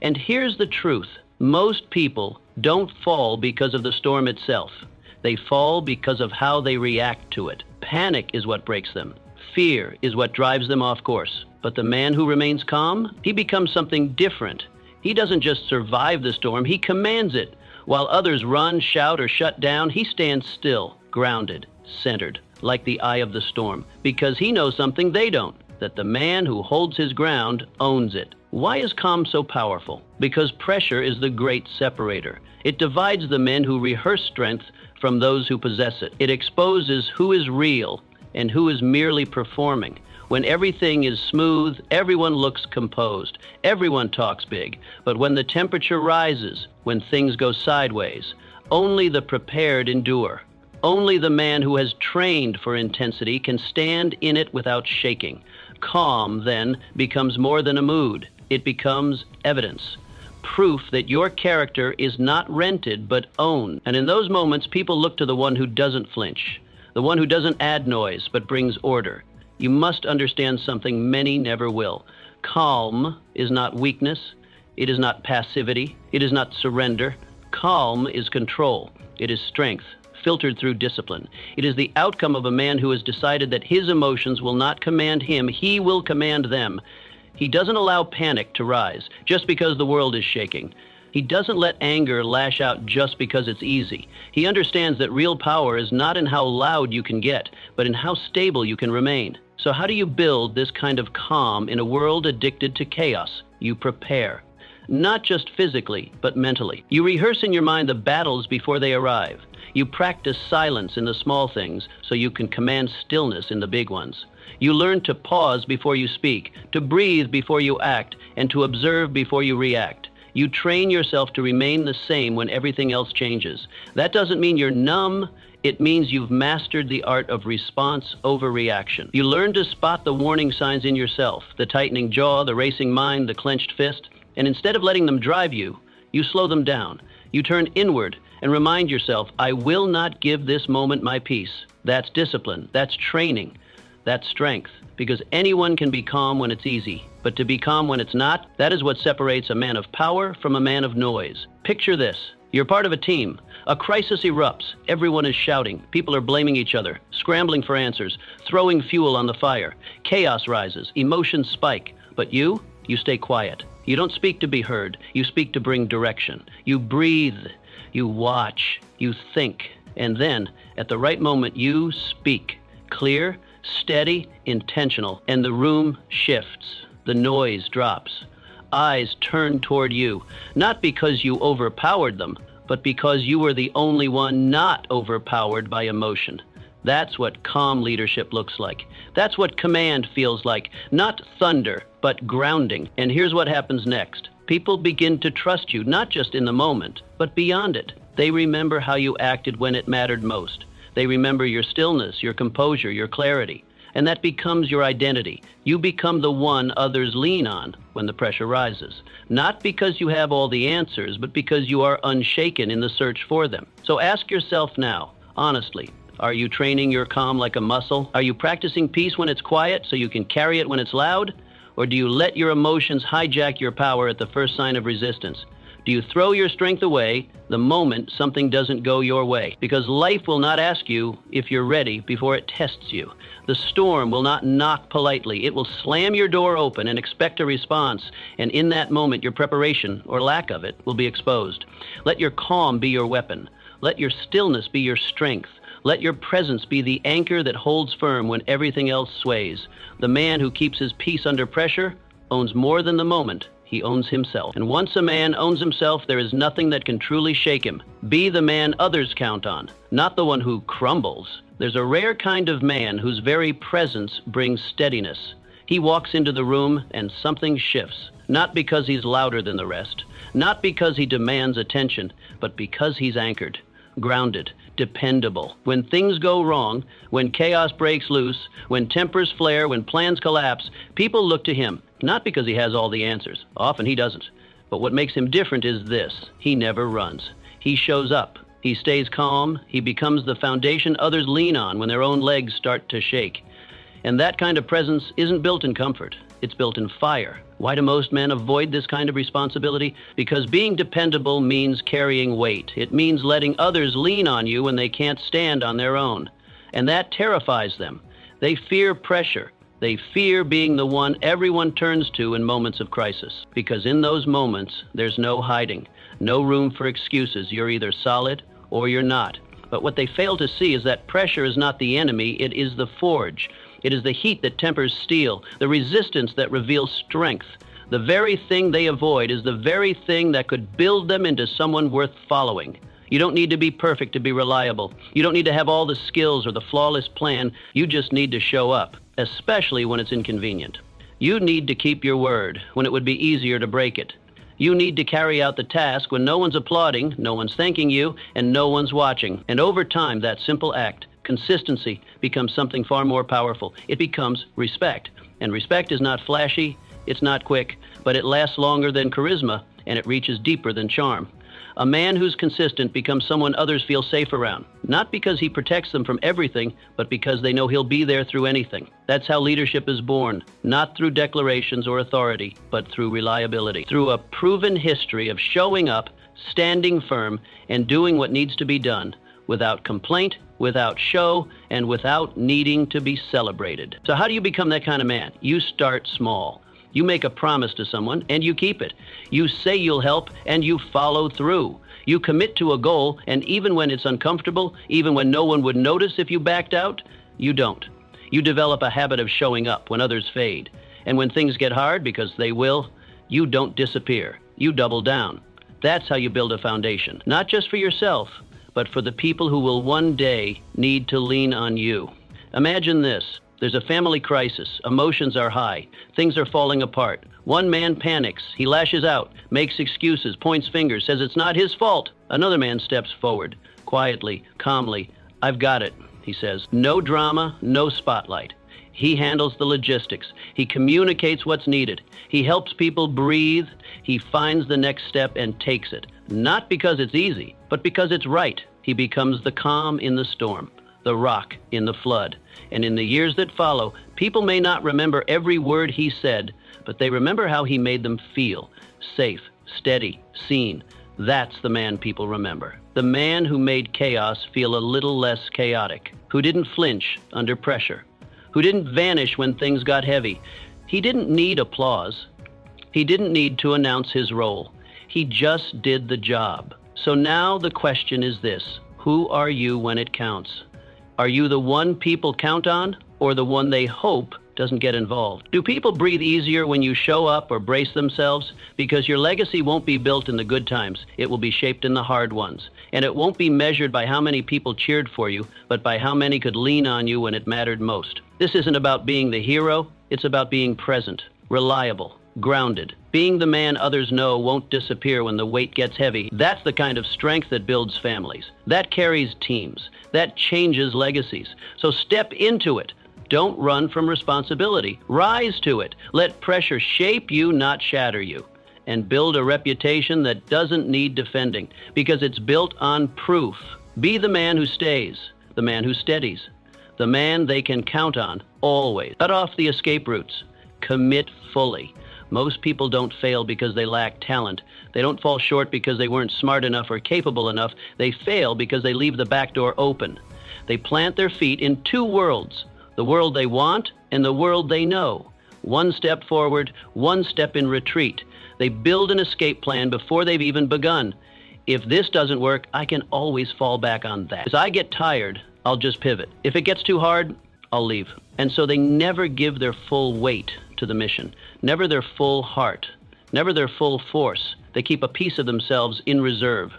And here's the truth. Most people don't fall because of the storm itself. They fall because of how they react to it. Panic is what breaks them. Fear is what drives them off course. But the man who remains calm, he becomes something different. He doesn't just survive the storm, he commands it. While others run, shout, or shut down, he stands still, grounded, centered, like the eye of the storm, because he knows something they don't, that the man who holds his ground owns it. Why is calm so powerful? Because pressure is the great separator. It divides the men who rehearse strength from those who possess it. It exposes who is real and who is merely performing. When everything is smooth, everyone looks composed. Everyone talks big. But when the temperature rises, when things go sideways, only the prepared endure. Only the man who has trained for intensity can stand in it without shaking. Calm, then, becomes more than a mood. It becomes evidence. Proof that your character is not rented but owned. And in those moments, people look to the one who doesn't flinch, the one who doesn't add noise but brings order. You must understand something many never will. Calm is not weakness. It is not passivity. It is not surrender. Calm is control. It is strength, filtered through discipline. It is the outcome of a man who has decided that his emotions will not command him. He will command them. He doesn't allow panic to rise just because the world is shaking. He doesn't let anger lash out just because it's easy. He understands that real power is not in how loud you can get, but in how stable you can remain. So how do you build this kind of calm in a world addicted to chaos? You prepare. Not just physically, but mentally. You rehearse in your mind the battles before they arrive. You practice silence in the small things so you can command stillness in the big ones. You learn to pause before you speak, to breathe before you act, and to observe before you react. You train yourself to remain the same when everything else changes. That doesn't mean you're numb. It means you've mastered the art of response over reaction. You learn to spot the warning signs in yourself, the tightening jaw, the racing mind, the clenched fist, and instead of letting them drive you, You slow them down. You turn inward and remind yourself, I will not give this moment my peace. That's discipline. That's training. That's strength. Because anyone can be calm when it's easy. But to be calm when it's not, that is what separates a man of power from a man of noise. Picture this. You're part of a team. A crisis erupts. Everyone is shouting. People are blaming each other, scrambling for answers, throwing fuel on the fire. Chaos rises. Emotions spike. But you stay quiet. You don't speak to be heard. You speak to bring direction. You breathe. You watch. You think. And then, at the right moment, you speak. Clear, steady, intentional. And the room shifts. The noise drops. Eyes turn toward you, not because you overpowered them, but because you were the only one not overpowered by emotion. That's what calm leadership looks like. That's what command feels like. Not thunder, but grounding. And here's what happens next. People begin to trust you, not just in the moment, but beyond it. They remember how you acted when it mattered most. They remember your stillness, your composure, your clarity. And that becomes your identity. You become the one others lean on when the pressure rises. Not because you have all the answers, but because you are unshaken in the search for them. So ask yourself now, honestly, are you training your calm like a muscle? Are you practicing peace when it's quiet so you can carry it when it's loud? Or do you let your emotions hijack your power at the first sign of resistance? Do you throw your strength away the moment something doesn't go your way? Because life will not ask you if you're ready before it tests you. The storm will not knock politely. It will slam your door open and expect a response. And in that moment, your preparation, or lack of it, will be exposed. Let your calm be your weapon. Let your stillness be your strength. Let your presence be the anchor that holds firm when everything else sways. The man who keeps his peace under pressure owns more than the moment. He owns himself. And once a man owns himself, there is nothing that can truly shake him. Be the man others count on, not the one who crumbles. There's a rare kind of man whose very presence brings steadiness. He walks into the room and something shifts, not because he's louder than the rest, not because he demands attention, but because he's anchored, grounded, dependable. When things go wrong, when chaos breaks loose, when tempers flare, when plans collapse, people look to him. Not because he has all the answers. Often he doesn't. But what makes him different is this. He never runs. He shows up. He stays calm. He becomes the foundation others lean on when their own legs start to shake. And that kind of presence isn't built in comfort. It's built in fire. Why do most men avoid this kind of responsibility? Because being dependable means carrying weight. It means letting others lean on you when they can't stand on their own. And that terrifies them. They fear pressure. They fear being the one everyone turns to in moments of crisis. Because in those moments, there's no hiding, no room for excuses. You're either solid or you're not. But what they fail to see is that pressure is not the enemy, it is the forge. It is the heat that tempers steel, the resistance that reveals strength. The very thing they avoid is the very thing that could build them into someone worth following. You don't need to be perfect to be reliable. You don't need to have all the skills or the flawless plan. You just need to show up, especially when it's inconvenient. You need to keep your word when it would be easier to break it. You need to carry out the task when no one's applauding, no one's thanking you, and no one's watching. And over time, that simple act, consistency, becomes something far more powerful. It becomes respect. And respect is not flashy, it's not quick, but it lasts longer than charisma, and it reaches deeper than charm. A man who's consistent becomes someone others feel safe around, not because he protects them from everything, but because they know he'll be there through anything. That's how leadership is born, not through declarations or authority, but through reliability, through a proven history of showing up, standing firm, and doing what needs to be done, without complaint, without show, and without needing to be celebrated. So how do you become that kind of man? You start small. You make a promise to someone, and you keep it. You say you'll help, and you follow through. You commit to a goal, and even when it's uncomfortable, even when no one would notice if you backed out, you don't. You develop a habit of showing up when others fade. And when things get hard, because they will, you don't disappear. You double down. That's how you build a foundation, not just for yourself, but for the people who will one day need to lean on you. Imagine this. There's a family crisis. Emotions are high. Things are falling apart. One man panics. He lashes out, makes excuses, points fingers, says it's not his fault. Another man steps forward, quietly, calmly. I've got it, he says. No drama, no spotlight. He handles the logistics. He communicates what's needed. He helps people breathe. He finds the next step and takes it. Not because it's easy, but because it's right. He becomes the calm in the storm, the rock in the flood. And in the years that follow, people may not remember every word he said, but they remember how he made them feel. Safe, steady, seen. That's the man people remember. The man who made chaos feel a little less chaotic, who didn't flinch under pressure, who didn't vanish when things got heavy. He didn't need applause. He didn't need to announce his role. He just did the job. So now the question is this: who are you when it counts? Are you the one people count on, or the one they hope doesn't get involved? Do people breathe easier when you show up or brace themselves? Because your legacy won't be built in the good times. It will be shaped in the hard ones. And it won't be measured by how many people cheered for you, but by how many could lean on you when it mattered most. This isn't about being the hero. It's about being present, reliable, grounded. Being the man others know won't disappear when the weight gets heavy. That's the kind of strength that builds families. That carries teams. That changes legacies. So step into it. Don't run from responsibility. Rise to it. Let pressure shape you, not shatter you. And build a reputation that doesn't need defending, because it's built on proof. Be the man who stays, the man who steadies, the man they can count on, always. Cut off the escape routes. Commit fully. Most people don't fail because they lack talent. They don't fall short because they weren't smart enough or capable enough. They fail because they leave the back door open. They plant their feet in two worlds: the world they want and the world they know. One step forward, one step in retreat. They build an escape plan before they've even begun. If this doesn't work, I can always fall back on that. As I get tired, I'll just pivot. If it gets too hard, I'll leave. And so they never give their full weight to the mission, never their full heart, never their full force. They keep a piece of themselves in reserve.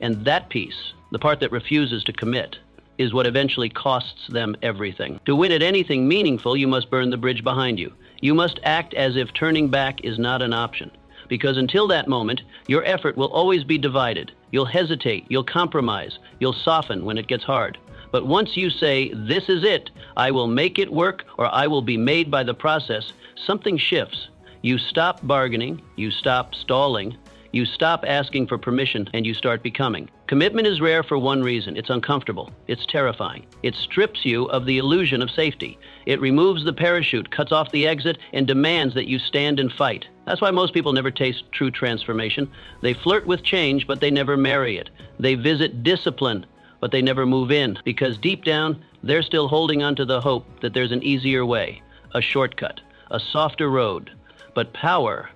And that piece, the part that refuses to commit, is what eventually costs them everything. To win at anything meaningful, you must burn the bridge behind you. You must act as if turning back is not an option. Because until that moment, your effort will always be divided. You'll hesitate, you'll compromise, you'll soften when it gets hard. But once you say, "This is it, I will make it work, or I will be made by the process," something shifts. You stop bargaining, you stop stalling, you stop asking for permission, and you start becoming. Commitment is rare for one reason: it's uncomfortable, it's terrifying. It strips you of the illusion of safety. It removes the parachute, cuts off the exit, and demands that you stand and fight. That's why most people never taste true transformation. They flirt with change, but they never marry it. They visit discipline, but they never move in, because deep down, they're still holding on to the hope that there's an easier way, a shortcut, a softer road. But power,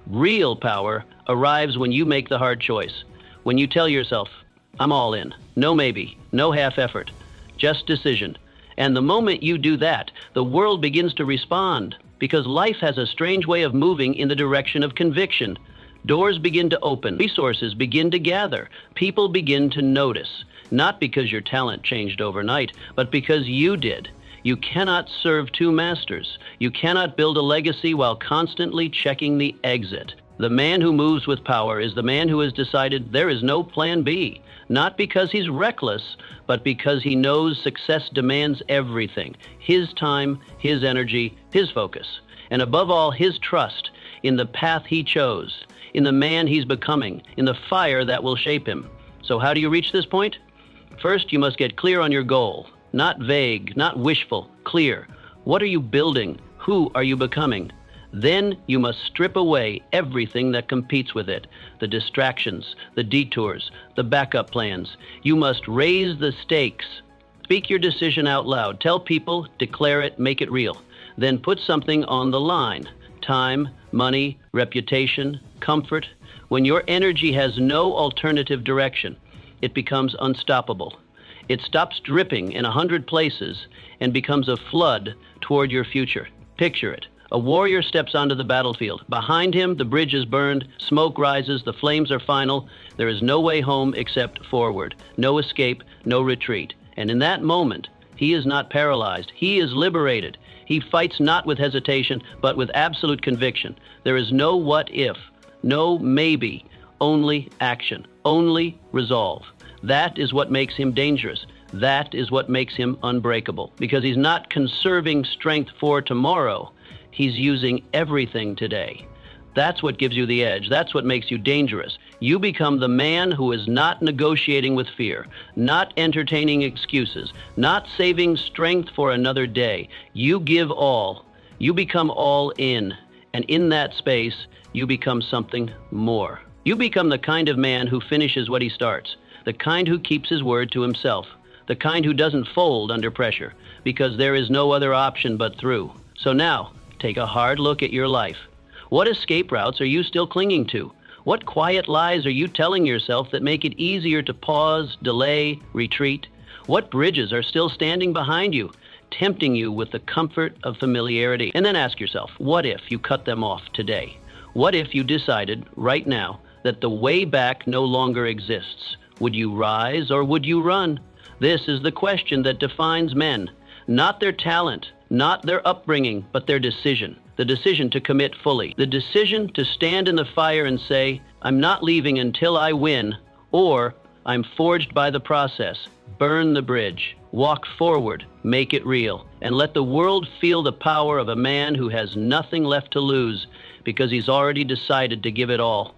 real power, arrives when you make the hard choice. When you tell yourself, "I'm all in. No maybe, no half effort, just decision." And the moment you do that, the world begins to respond, because life has a strange way of moving in the direction of conviction. Doors begin to open, resources begin to gather, people begin to notice. Not because your talent changed overnight, but because you did. You cannot serve two masters. You cannot build a legacy while constantly checking the exit. The man who moves with power is the man who has decided there is no plan B. Not because he's reckless, but because he knows success demands everything: his time, his energy, his focus, and above all, his trust in the path he chose, in the man he's becoming, in the fire that will shape him. So how do you reach this point? First, you must get clear on your goal. Not vague, not wishful, clear. What are you building? Who are you becoming? Then you must strip away everything that competes with it: the distractions, the detours, the backup plans. You must raise the stakes. Speak your decision out loud. Tell people, declare it, make it real. Then put something on the line: time, money, reputation, comfort. When your energy has no alternative direction, it becomes unstoppable. It stops dripping in 100 places and becomes a flood toward your future. Picture it. A warrior steps onto the battlefield. Behind him, the bridge is burned, smoke rises, the flames are final. There is no way home except forward. No escape, no retreat. And in that moment, he is not paralyzed. He is liberated. He fights not with hesitation, but with absolute conviction. There is no what if, no maybe, only action, only resolve. That is what makes him dangerous, That is what makes him unbreakable, because he's not conserving strength for tomorrow. He's using everything today. That's what gives you the edge. That's what makes you dangerous. You become the man who is not negotiating with fear, not entertaining excuses, not saving strength for another day. You give all. You become all in. And in that space, you become something more. You become the kind of man who finishes what he starts, the kind who keeps his word to himself, the kind who doesn't fold under pressure, because there is no other option but through. So now, take a hard look at your life. What escape routes are you still clinging to? What quiet lies are you telling yourself that make it easier to pause, delay, retreat? What bridges are still standing behind you, tempting you with the comfort of familiarity? And then ask yourself, what if you cut them off today? What if you decided right now that the way back no longer exists? Would you rise or would you run? This is the question that defines men, not their talent, not their upbringing, but their decision. The decision to commit fully. The decision to stand in the fire and say, I'm not leaving until I win, or I'm forged by the process. Burn the bridge. Walk forward. Make it real. And let the world feel the power of a man who has nothing left to lose because he's already decided to give it all.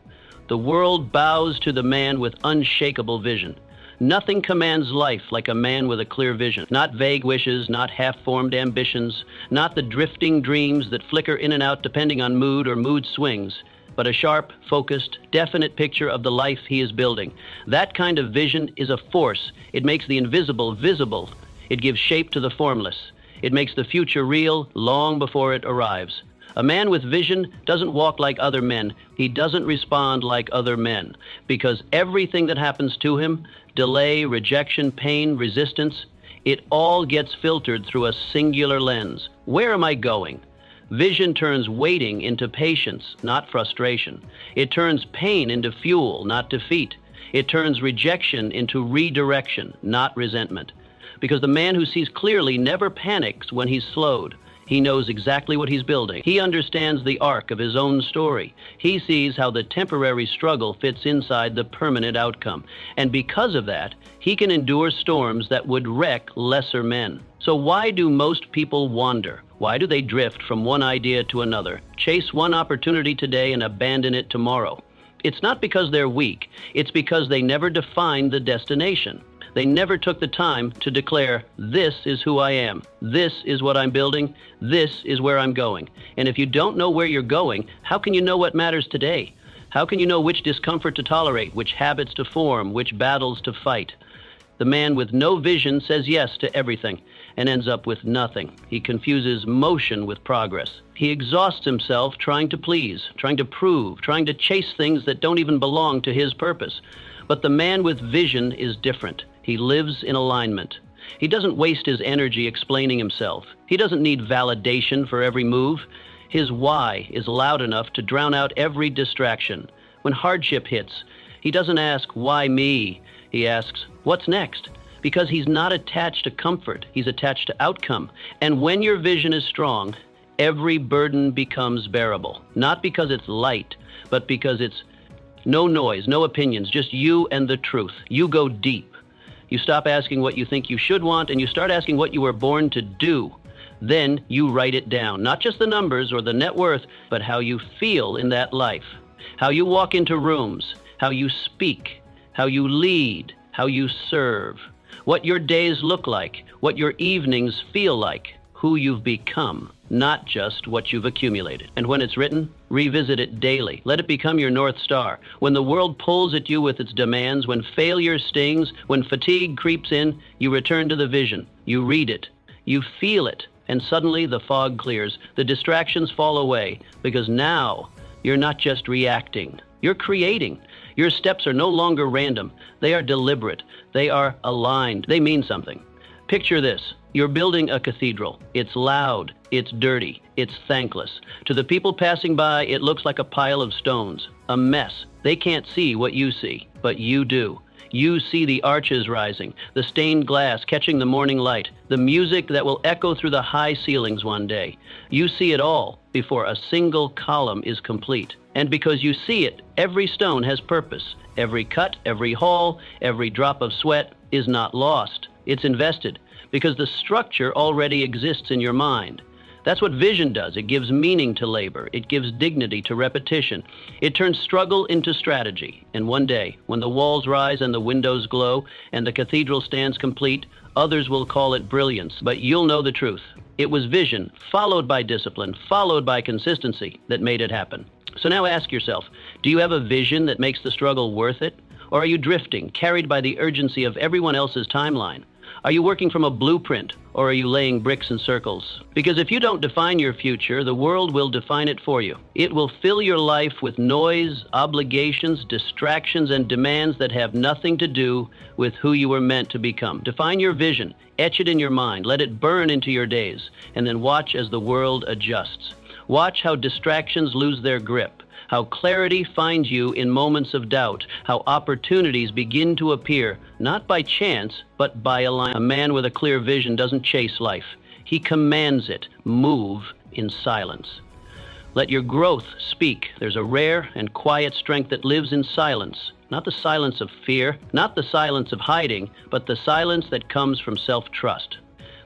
The world bows to the man with unshakable vision. Nothing commands life like a man with a clear vision. Not vague wishes, not half-formed ambitions, not the drifting dreams that flicker in and out depending on mood or mood swings, but a sharp, focused, definite picture of the life he is building. That kind of vision is a force. It makes the invisible visible. It gives shape to the formless. It makes the future real long before it arrives. A man with vision doesn't walk like other men. He doesn't respond like other men, because everything that happens to him, delay, rejection, pain, resistance, it all gets filtered through a singular lens. Where am I going? Vision turns waiting into patience, not frustration. It turns pain into fuel, not defeat. It turns rejection into redirection, not resentment. Because the man who sees clearly never panics when he's slowed. He knows exactly what he's building. He understands the arc of his own story. He sees how the temporary struggle fits inside the permanent outcome. And because of that, he can endure storms that would wreck lesser men. So why do most people wander? Why do they drift from one idea to another, chase one opportunity today and abandon it tomorrow? It's not because they're weak. It's because they never defined the destination. They never took the time to declare, this is who I am, this is what I'm building, this is where I'm going. And if you don't know where you're going, how can you know what matters today? How can you know which discomfort to tolerate, which habits to form, which battles to fight? The man with no vision says yes to everything and ends up with nothing. He confuses motion with progress. He exhausts himself trying to please, trying to prove, trying to chase things that don't even belong to his purpose. But the man with vision is different. He lives in alignment. He doesn't waste his energy explaining himself. He doesn't need validation for every move. His why is loud enough to drown out every distraction. When hardship hits, he doesn't ask, why me? He asks, what's next? Because he's not attached to comfort. He's attached to outcome. And when your vision is strong, every burden becomes bearable. Not because it's light, but because it's no noise, no opinions, just you and the truth. You go deep. You stop asking what you think you should want, and you start asking what you were born to do. Then you write it down, not just the numbers or the net worth, but how you feel in that life, how you walk into rooms, how you speak, how you lead, how you serve, what your days look like, what your evenings feel like, who you've become, not just what you've accumulated. And when it's written, revisit it daily. Let it become your North Star. When the world pulls at you with its demands, when failure stings, when fatigue creeps in, you return to the vision. You read it. You feel it. And suddenly the fog clears. The distractions fall away, because now you're not just reacting. You're creating. Your steps are no longer random. They are deliberate. They are aligned. They mean something. Picture this. You're building a cathedral. It's loud, it's dirty, it's thankless. To the people passing by, it looks like a pile of stones, a mess. They can't see what you see, but you do. You see the arches rising, the stained glass catching the morning light, the music that will echo through the high ceilings one day. You see it all before a single column is complete. And because you see it, every stone has purpose. Every cut, every haul, every drop of sweat is not lost. It's invested because the structure already exists in your mind. That's what vision does. It gives meaning to labor. It gives dignity to repetition. It turns struggle into strategy. And one day, when the walls rise and the windows glow and the cathedral stands complete, others will call it brilliance, but you'll know the truth. It was vision, followed by discipline, followed by consistency, that made it happen. So now ask yourself, do you have a vision that makes the struggle worth it? Or are you drifting, carried by the urgency of everyone else's timeline? Are you working from a blueprint, or are you laying bricks in circles? Because if you don't define your future, the world will define it for you. It will fill your life with noise, obligations, distractions, and demands that have nothing to do with who you were meant to become. Define your vision, etch it in your mind, let it burn into your days, and then watch as the world adjusts. Watch how distractions lose their grip, how clarity finds you in moments of doubt, how opportunities begin to appear, not by chance, but by alignment. A man with a clear vision doesn't chase life. He commands it. Move in silence. Let your growth speak. There's a rare and quiet strength that lives in silence. Not the silence of fear, not the silence of hiding, but the silence that comes from self-trust.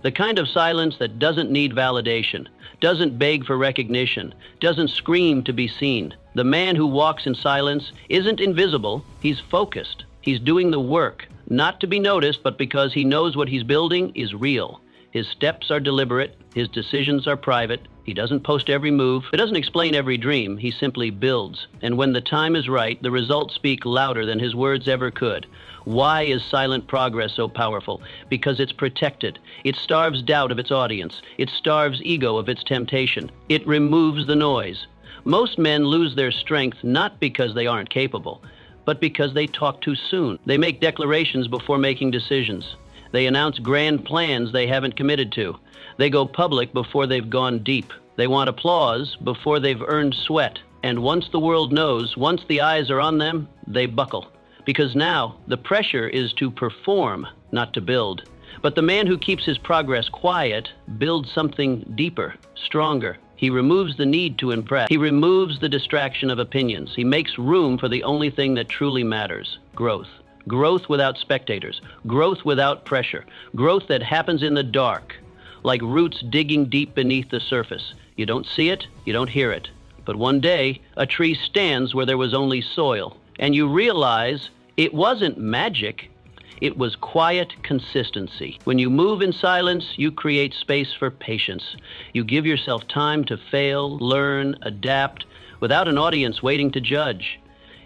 The kind of silence that doesn't need validation, doesn't beg for recognition, doesn't scream to be seen. The man who walks in silence isn't invisible, he's focused. He's doing the work, not to be noticed, but because he knows what he's building is real. His steps are deliberate, his decisions are private, he doesn't post every move, he doesn't explain every dream, he simply builds. And when the time is right, the results speak louder than his words ever could. Why is silent progress so powerful? Because it's protected. It starves doubt of its audience. It starves ego of its temptation. It removes the noise. Most men lose their strength not because they aren't capable, but because they talk too soon. They make declarations before making decisions. They announce grand plans they haven't committed to. They go public before they've gone deep. They want applause before they've earned sweat. And once the world knows, once the eyes are on them, they buckle. Because now the pressure is to perform, not to build. But the man who keeps his progress quiet builds something deeper, stronger. He removes the need to impress. He removes the distraction of opinions. He makes room for the only thing that truly matters, growth. Growth without spectators. Growth without pressure. Growth that happens in the dark, like roots digging deep beneath the surface. You don't see it, you don't hear it. But one day, a tree stands where there was only soil. And you realize it wasn't magic, it was quiet consistency. When you move in silence, you create space for patience. You give yourself time to fail, learn, adapt, without an audience waiting to judge.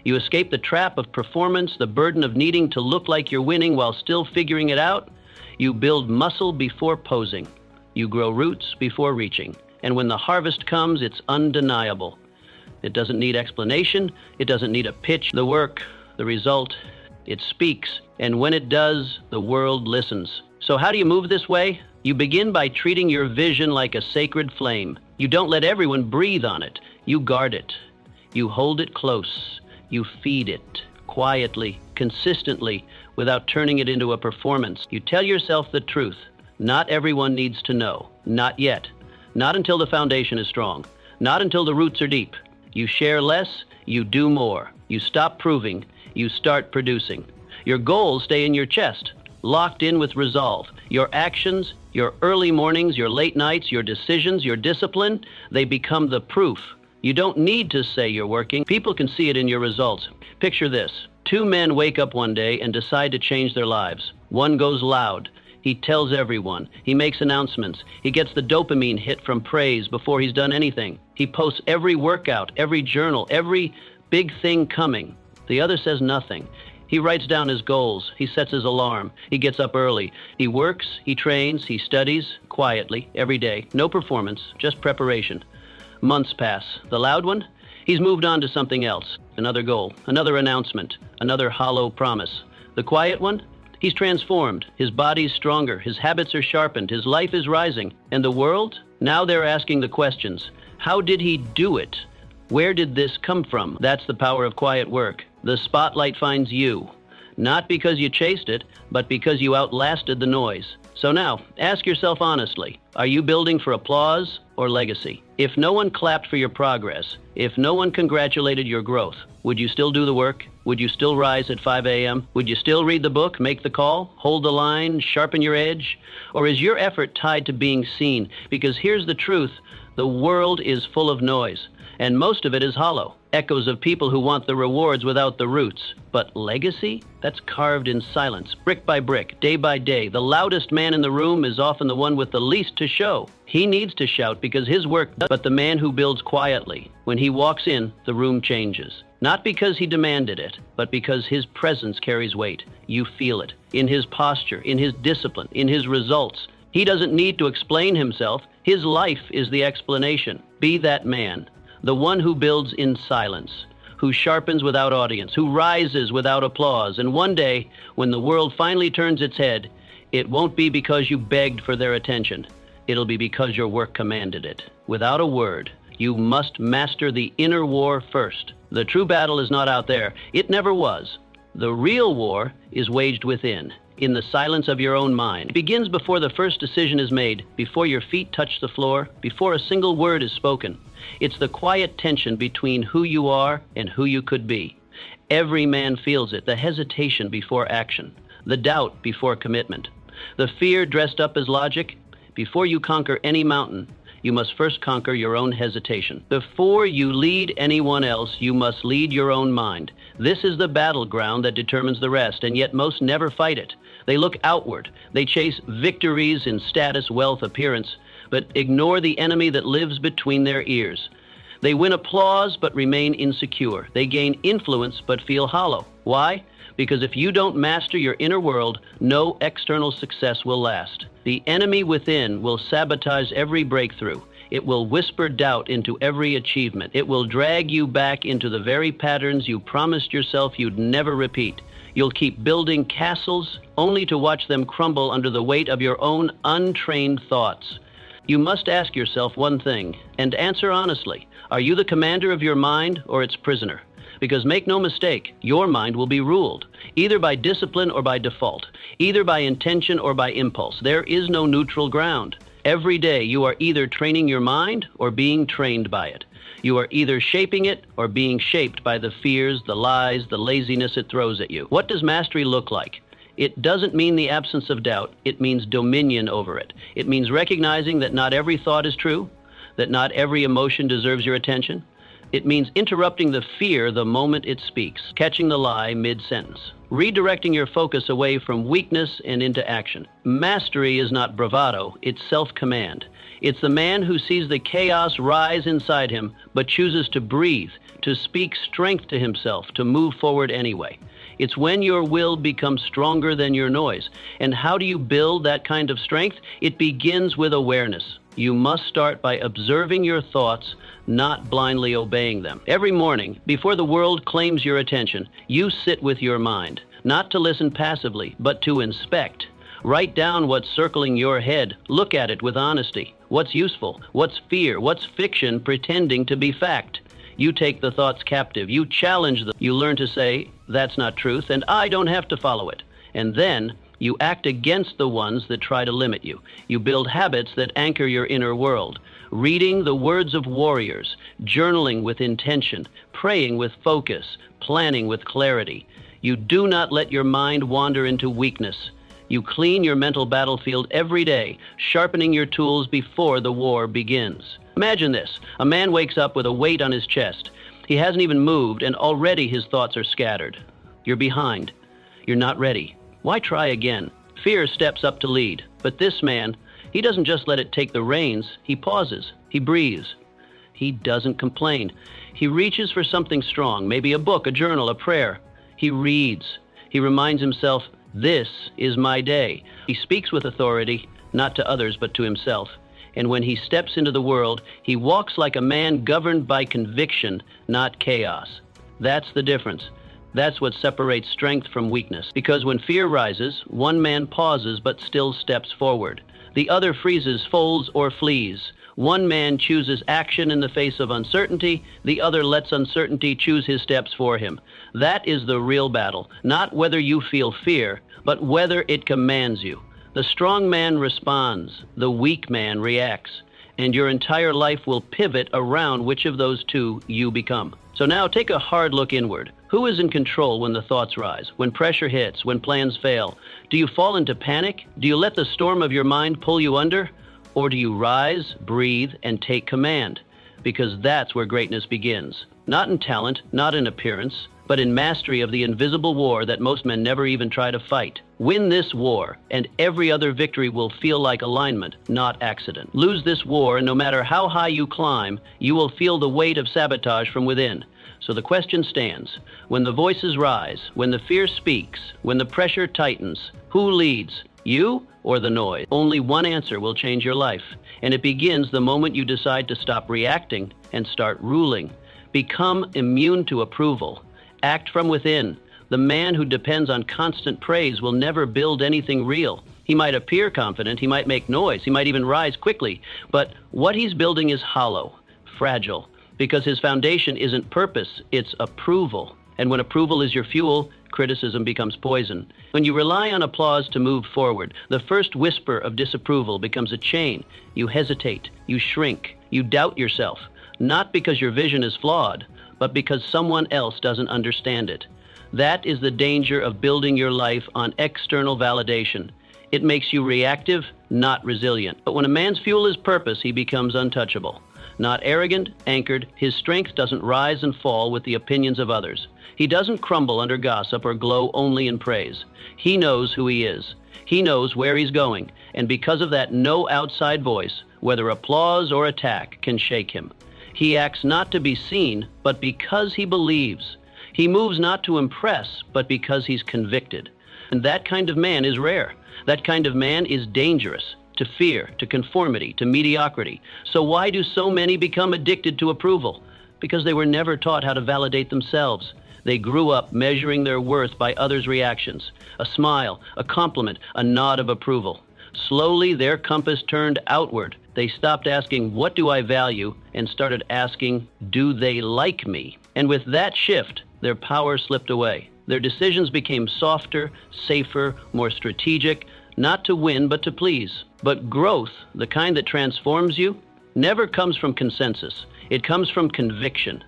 You escape the trap of performance, the burden of needing to look like you're winning while still figuring it out. You build muscle before posing. You grow roots before reaching. And when the harvest comes, it's undeniable. It doesn't need explanation. It doesn't need a pitch. The work, the result, it speaks. And when it does, the world listens. So how do you move this way? You begin by treating your vision like a sacred flame. You don't let everyone breathe on it. You guard it. You hold it close. You feed it quietly, consistently, without turning it into a performance. You tell yourself the truth. Not everyone needs to know. Not yet. Not until the foundation is strong. Not until the roots are deep. You share less, you do more. You stop proving, you start producing. Your goals stay in your chest, locked in with resolve. Your actions, your early mornings, your late nights, your decisions, your discipline, they become the proof. You don't need to say you're working. People can see it in your results. Picture this. 2 men wake up one day and decide to change their lives. One goes loud. He tells everyone. He makes announcements. He gets the dopamine hit from praise before he's done anything. He posts every workout, every journal, every big thing coming. The other says nothing. He writes down his goals. He sets his alarm. He gets up early. He works, he trains, he studies quietly every day. No performance, just preparation. Months pass. The loud one? He's moved on to something else. Another goal, another announcement, another hollow promise. The quiet one? He's transformed. His body's stronger. His habits are sharpened. His life is rising. And the world? Now they're asking the questions. How did he do it? Where did this come from? That's the power of quiet work. The spotlight finds you. Not because you chased it, but because you outlasted the noise. So now, ask yourself honestly, are you building for applause or legacy? If no one clapped for your progress, if no one congratulated your growth, would you still do the work? Would you still rise at 5 a.m.? Would you still read the book, make the call, hold the line, sharpen your edge? Or is your effort tied to being seen? Because here's the truth, the world is full of noise, and most of it is hollow. Echoes of people who want the rewards without the roots. But legacy? That's carved in silence, brick by brick, day by day. The loudest man in the room is often the one with the least to show. He needs to shout because his work does. But the man who builds quietly, when he walks in, the room changes. Not because he demanded it, but because his presence carries weight. You feel it in his posture, in his discipline, in his results. He doesn't need to explain himself. His life is the explanation. Be that man. The one who builds in silence, who sharpens without audience, who rises without applause. And one day, when the world finally turns its head, it won't be because you begged for their attention. It'll be because your work commanded it. Without a word, you must master the inner war first. The true battle is not out there. It never was. The real war is waged within, in the silence of your own mind. It begins before the first decision is made, before your feet touch the floor, before a single word is spoken. It's the quiet tension between who you are and who you could be. Every man feels it, the hesitation before action, the doubt before commitment, the fear dressed up as logic. Before you conquer any mountain, you must first conquer your own hesitation. Before you lead anyone else, you must lead your own mind. This is the battleground that determines the rest, and yet most never fight it. They look outward. They chase victories in status, wealth, appearance, but ignore the enemy that lives between their ears. They win applause but remain insecure. They gain influence but feel hollow. Why? Because if you don't master your inner world, no external success will last. The enemy within will sabotage every breakthrough. It will whisper doubt into every achievement. It will drag you back into the very patterns you promised yourself you'd never repeat. You'll keep building castles only to watch them crumble under the weight of your own untrained thoughts. You must ask yourself one thing, and answer honestly. Are you the commander of your mind or its prisoner? Because make no mistake, your mind will be ruled, either by discipline or by default, either by intention or by impulse. There is no neutral ground. Every day you are either training your mind or being trained by it. You are either shaping it or being shaped by the fears, the lies, the laziness it throws at you. What does mastery look like? It doesn't mean the absence of doubt. It means dominion over it. It means recognizing that not every thought is true, that not every emotion deserves your attention. It means interrupting the fear the moment it speaks, catching the lie mid-sentence, redirecting your focus away from weakness and into action. Mastery is not bravado, it's self-command. It's the man who sees the chaos rise inside him, but chooses to breathe, to speak strength to himself, to move forward anyway. It's when your will becomes stronger than your noise. And how do you build that kind of strength? It begins with awareness. You must start by observing your thoughts, not blindly obeying them. Every morning, before the world claims your attention, you sit with your mind, not to listen passively, but to inspect. Write down what's circling your head. Look at it with honesty. What's useful? What's fear? What's fiction pretending to be fact? You take the thoughts captive. You challenge them. You learn to say, that's not truth, and I don't have to follow it. And then you act against the ones that try to limit you. You build habits that anchor your inner world. Reading the words of warriors, journaling with intention, praying with focus, planning with clarity. You do not let your mind wander into weakness. You clean your mental battlefield every day, sharpening your tools before the war begins. Imagine this. A man wakes up with a weight on his chest. He hasn't even moved, and already his thoughts are scattered. You're behind. You're not ready. Why try again? Fear steps up to lead. But this man, he doesn't just let it take the reins. He pauses. He breathes. He doesn't complain. He reaches for something strong, maybe a book, a journal, a prayer. He reads. He reminds himself, this is my day. He speaks with authority, not to others, but to himself. And when he steps into the world, he walks like a man governed by conviction, not chaos. That's the difference. That's what separates strength from weakness. Because when fear rises, one man pauses but still steps forward. The other freezes, folds, or flees. One man chooses action in the face of uncertainty. The other lets uncertainty choose his steps for him. That is the real battle. Not whether you feel fear, but whether it commands you. The strong man responds. The weak man reacts. And your entire life will pivot around which of those two you become. So now take a hard look inward. Who is in control when the thoughts rise, when pressure hits, when plans fail? Do you fall into panic? Do you let the storm of your mind pull you under? Or do you rise, breathe, and take command? Because that's where greatness begins. Not in talent, not in appearance, but in mastery of the invisible war that most men never even try to fight. Win this war, and every other victory will feel like alignment, not accident. Lose this war, and no matter how high you climb, you will feel the weight of sabotage from within. So the question stands, when the voices rise, when the fear speaks, when the pressure tightens, who leads, you or the noise? Only one answer will change your life, and it begins the moment you decide to stop reacting and start ruling. Become immune to approval. Act from within. The man who depends on constant praise will never build anything real. He might appear confident, he might make noise, he might even rise quickly, but what he's building is hollow, fragile, because his foundation isn't purpose, it's approval. And when approval is your fuel, criticism becomes poison. When you rely on applause to move forward, the first whisper of disapproval becomes a chain. You hesitate, you shrink, you doubt yourself, not because your vision is flawed, but because someone else doesn't understand it. That is the danger of building your life on external validation. It makes you reactive, not resilient. But when a man's fuel is purpose, he becomes untouchable. Not arrogant, anchored, his strength doesn't rise and fall with the opinions of others. He doesn't crumble under gossip or glow only in praise. He knows who he is. He knows where he's going, and because of that, no outside voice, whether applause or attack, can shake him. He acts not to be seen, but because he believes. He moves not to impress, but because he's convicted. And that kind of man is rare. That kind of man is dangerous to fear, to conformity, to mediocrity. So why do so many become addicted to approval? Because they were never taught how to validate themselves. They grew up measuring their worth by others' reactions. A smile, a compliment, a nod of approval. Slowly, their compass turned outward. They stopped asking, what do I value? And started asking, do they like me? And with that shift, their power slipped away. Their decisions became softer, safer, more strategic, not to win, but to please. But growth, the kind that transforms you, never comes from consensus. It comes from conviction.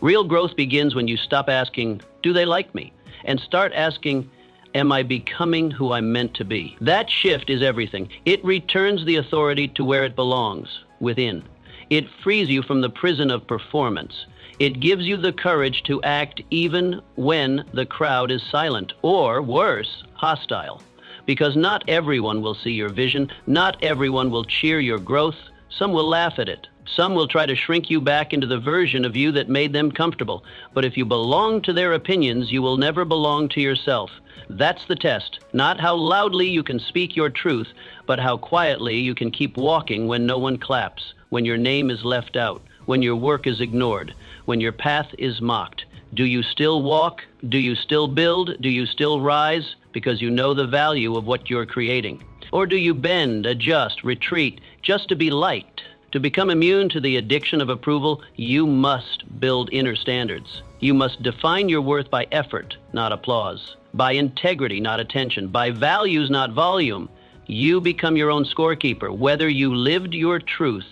Real growth begins when you stop asking, do they like me? And start asking, am I becoming who I'm meant to be? That shift is everything. It returns the authority to where it belongs, within. It frees you from the prison of performance. It gives you the courage to act even when the crowd is silent, or worse, hostile. Because not everyone will see your vision, not everyone will cheer your growth. Some will laugh at it. Some will try to shrink you back into the version of you that made them comfortable. But if you belong to their opinions, you will never belong to yourself. That's the test. Not how loudly you can speak your truth, but how quietly you can keep walking when no one claps, when your name is left out, when your work is ignored, when your path is mocked. Do you still walk? Do you still build? Do you still rise? Because you know the value of what you're creating. Or do you bend, adjust, retreat, just to be liked? To become immune to the addiction of approval, you must build inner standards. You must define your worth by effort, not applause, by integrity, not attention, by values, not volume. You become your own scorekeeper, whether you lived your truth,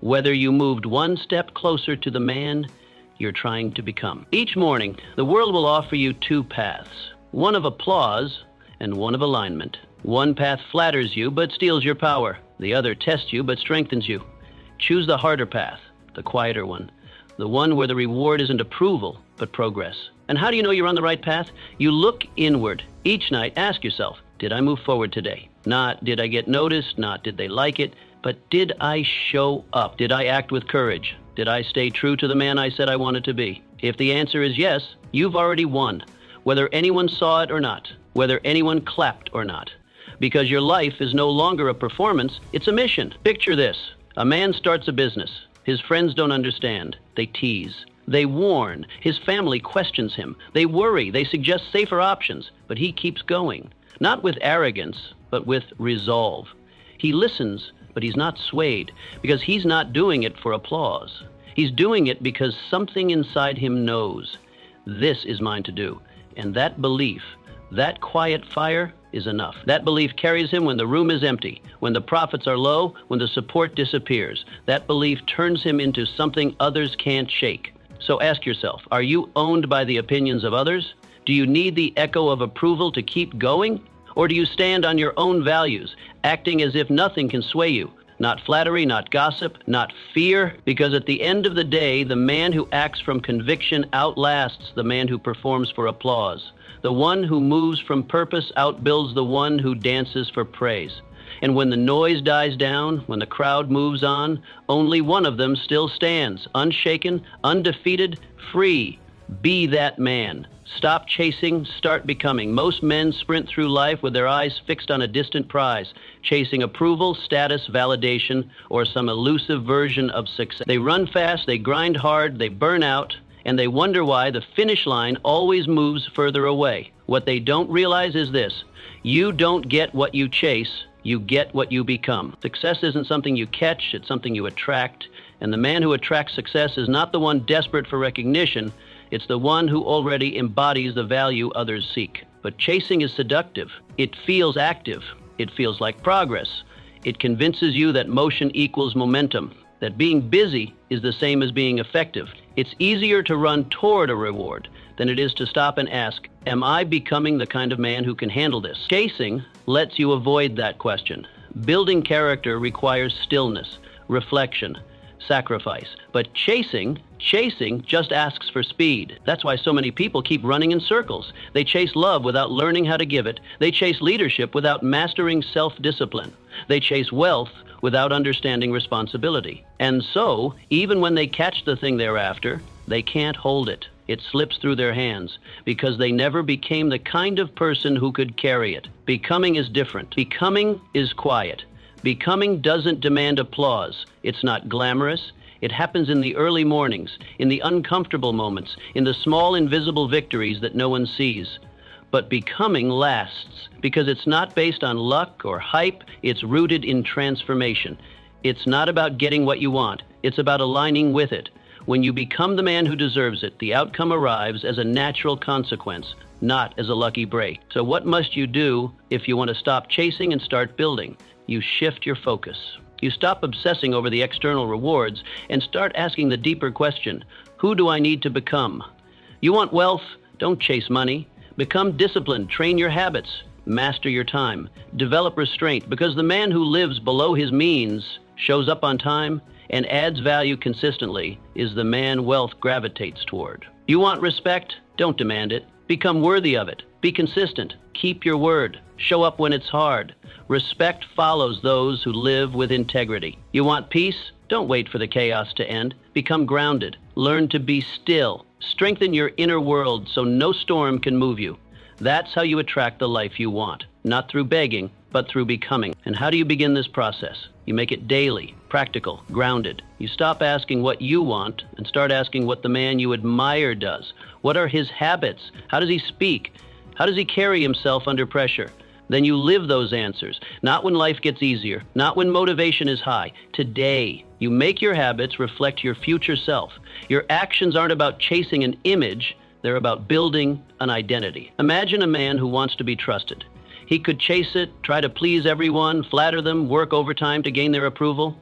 whether you moved one step closer to the man you're trying to become. Each morning, the world will offer you two paths, one of applause and one of alignment. One path flatters you but steals your power. The other tests you but strengthens you. Choose the harder path, the quieter one, the one where the reward isn't approval, but progress. And how do you know you're on the right path? You look inward. Each night, ask yourself, did I move forward today? Not did I get noticed, not did they like it, but did I show up? Did I act with courage? Did I stay true to the man I said I wanted to be? If the answer is yes, you've already won, whether anyone saw it or not, whether anyone clapped or not. Because your life is no longer a performance, it's a mission. Picture this. A man starts a business. His friends don't understand. They tease. They warn. His family questions him. They worry. They suggest safer options. But he keeps going. Not with arrogance, but with resolve. He listens, but he's not swayed, because he's not doing it for applause. He's doing it because something inside him knows, this is mine to do. And that belief, that quiet fire, is enough. That belief carries him when the room is empty, when the profits are low, when the support disappears. That belief turns him into something others can't shake. So ask yourself, are you owned by the opinions of others? Do you need the echo of approval to keep going? Or do you stand on your own values, acting as if nothing can sway you? Not flattery, not gossip, not fear, because at the end of the day, the man who acts from conviction outlasts the man who performs for applause. The one who moves from purpose outbuilds the one who dances for praise. And when the noise dies down, when the crowd moves on, only one of them still stands, unshaken, undefeated, free. Be that man. Stop chasing, start becoming. Most men sprint through life with their eyes fixed on a distant prize, chasing approval, status, validation, or some elusive version of success. They run fast, they grind hard, they burn out, and they wonder why the finish line always moves further away. What they don't realize is this: you don't get what you chase, you get what you become. Success isn't something you catch, it's something you attract. And the man who attracts success is not the one desperate for recognition, it's the one who already embodies the value others seek. But chasing is seductive. It feels active. It feels like progress. It convinces you that motion equals momentum, that being busy is the same as being effective. It's easier to run toward a reward than it is to stop and ask, am I becoming the kind of man who can handle this? Chasing lets you avoid that question. Building character requires stillness, reflection, sacrifice. But chasing just asks for speed. That's why so many people keep running in circles. They chase love without learning how to give it. They chase leadership without mastering self-discipline. They chase wealth without understanding responsibility. And so, even when they catch the thing they're after, they can't hold it. It slips through their hands because they never became the kind of person who could carry it. Becoming is different. Becoming is quiet. Becoming doesn't demand applause. It's not glamorous. It happens in the early mornings, in the uncomfortable moments, in the small invisible victories that no one sees. But becoming lasts because it's not based on luck or hype. It's rooted in transformation. It's not about getting what you want. It's about aligning with it. When you become the man who deserves it, the outcome arrives as a natural consequence, not as a lucky break. So what must you do if you want to stop chasing and start building? You shift your focus. You stop obsessing over the external rewards and start asking the deeper question, who do I need to become? You want wealth? Don't chase money. Become disciplined, train your habits, master your time, develop restraint, because the man who lives below his means, shows up on time, and adds value consistently is the man wealth gravitates toward. You want respect? Don't demand it. Become worthy of it. Be consistent. Keep your word. Show up when it's hard. Respect follows those who live with integrity. You want peace? Don't wait for the chaos to end. Become grounded. Learn to be still. Strengthen your inner world so no storm can move you. That's how you attract the life you want. Not through begging, but through becoming. And how do you begin this process? You make it daily, practical, grounded. You stop asking what you want and start asking what the man you admire does. What are his habits? How does he speak? How does he carry himself under pressure? Then you live those answers, not when life gets easier, not when motivation is high. Today, you make your habits reflect your future self. Your actions aren't about chasing an image, they're about building an identity. Imagine a man who wants to be trusted. He could chase it, try to please everyone, flatter them, work overtime to gain their approval.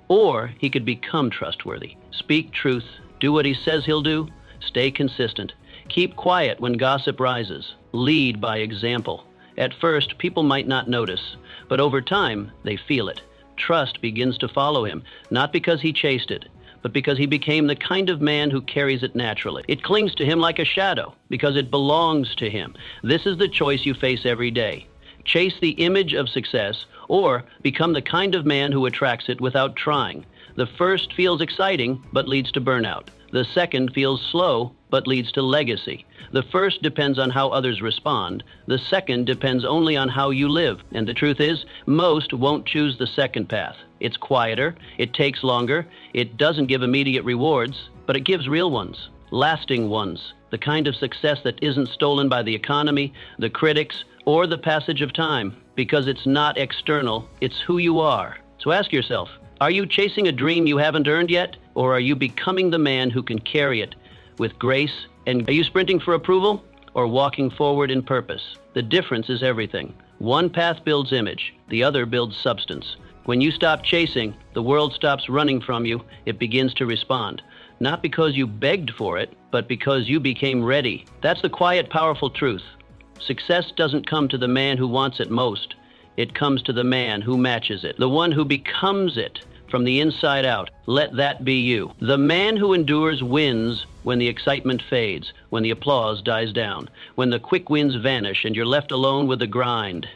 Or he could become trustworthy, speak truth, do what he says he'll do, stay consistent, keep quiet when gossip rises, lead by example. At first, people might not notice, but over time, they feel it. Trust begins to follow him, not because he chased it, but because he became the kind of man who carries it naturally. It clings to him like a shadow, because it belongs to him. This is the choice you face every day. Chase the image of success, or become the kind of man who attracts it without trying. The first feels exciting, but leads to burnout. The second feels slow, but leads to legacy. The first depends on how others respond. The second depends only on how you live. And the truth is, most won't choose the second path. It's quieter, it takes longer, it doesn't give immediate rewards, but it gives real ones, lasting ones, the kind of success that isn't stolen by the economy, the critics, or the passage of time, because it's not external, it's who you are. So ask yourself, are you chasing a dream you haven't earned yet, or are you becoming the man who can carry it with grace? And are you sprinting for approval or walking forward in purpose? The difference is everything. One path builds image, the other builds substance. When you stop chasing, the world stops running from you, it begins to respond. not because you begged for it, but because you became ready. That's the quiet, powerful truth. Success doesn't come to the man who wants it most. It comes to the man who matches it, the one who becomes it from the inside out. Let that be you. The man who endures wins when the excitement fades, when the applause dies down, when the quick wins vanish and you're left alone with the grind.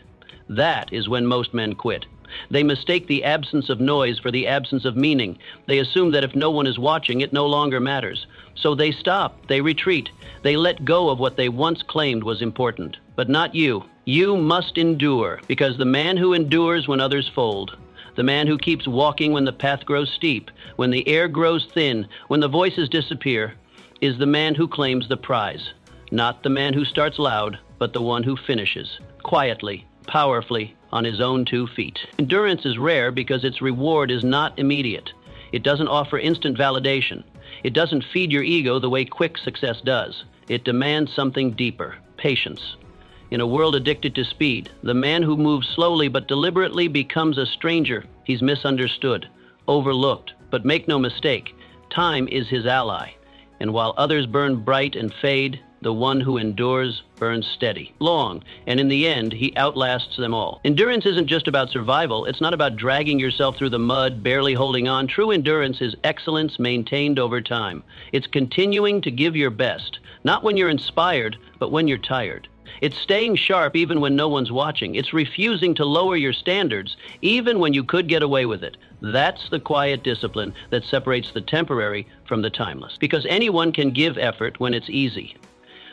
That is when most men quit. They mistake the absence of noise for the absence of meaning. They assume that if no one is watching, it no longer matters. So they stop, they retreat, they let go of what they once claimed was important. But not you. You must endure, because the man who endures when others fold, the man who keeps walking when the path grows steep, when the air grows thin, when the voices disappear, is the man who claims the prize. Not the man who starts loud, but the one who finishes, quietly, powerfully, on his own 2 feet. Endurance is rare because its reward is not immediate. It doesn't offer instant validation. It doesn't feed your ego the way quick success does. It demands something deeper, patience. In a world addicted to speed, the man who moves slowly but deliberately becomes a stranger. He's misunderstood, overlooked. But make no mistake, time is his ally. And while others burn bright and fade, the one who endures burns steady, long, and in the end, he outlasts them all. Endurance isn't just about survival. It's not about dragging yourself through the mud, barely holding on. True endurance is excellence maintained over time. It's continuing to give your best, not when you're inspired, but when you're tired. It's staying sharp even when no one's watching. It's refusing to lower your standards, even when you could get away with it. That's the quiet discipline that separates the temporary from the timeless. Because anyone can give effort when it's easy.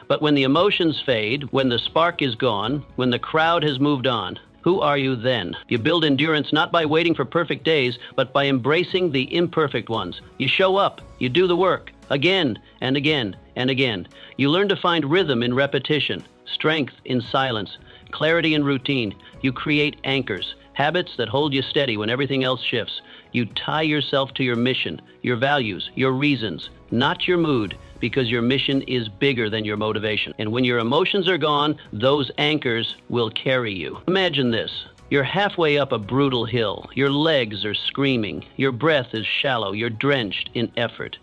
But when the emotions fade, when the spark is gone, when the crowd has moved on, who are you then? You build endurance not by waiting for perfect days, but by embracing the imperfect ones. You show up, you do the work, again and again and again. You learn to find rhythm in repetition, strength in silence, clarity in routine. You create anchors, habits that hold you steady when everything else shifts. You tie yourself to your mission, your values, your reasons, not your mood, because your mission is bigger than your motivation. And when your emotions are gone, those anchors will carry you. Imagine this. You're halfway up a brutal hill. Your legs are screaming. Your breath is shallow. You're drenched in effort.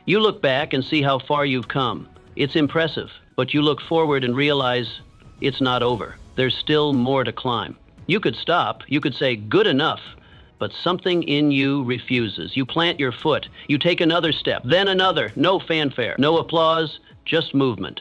You look back and see how far you've come. It's impressive, but you look forward and realize it's not over. There's still more to climb. You could stop. You could say, good enough. But something in you refuses. You plant your foot. You take another step, then another. No fanfare, no applause, just movement.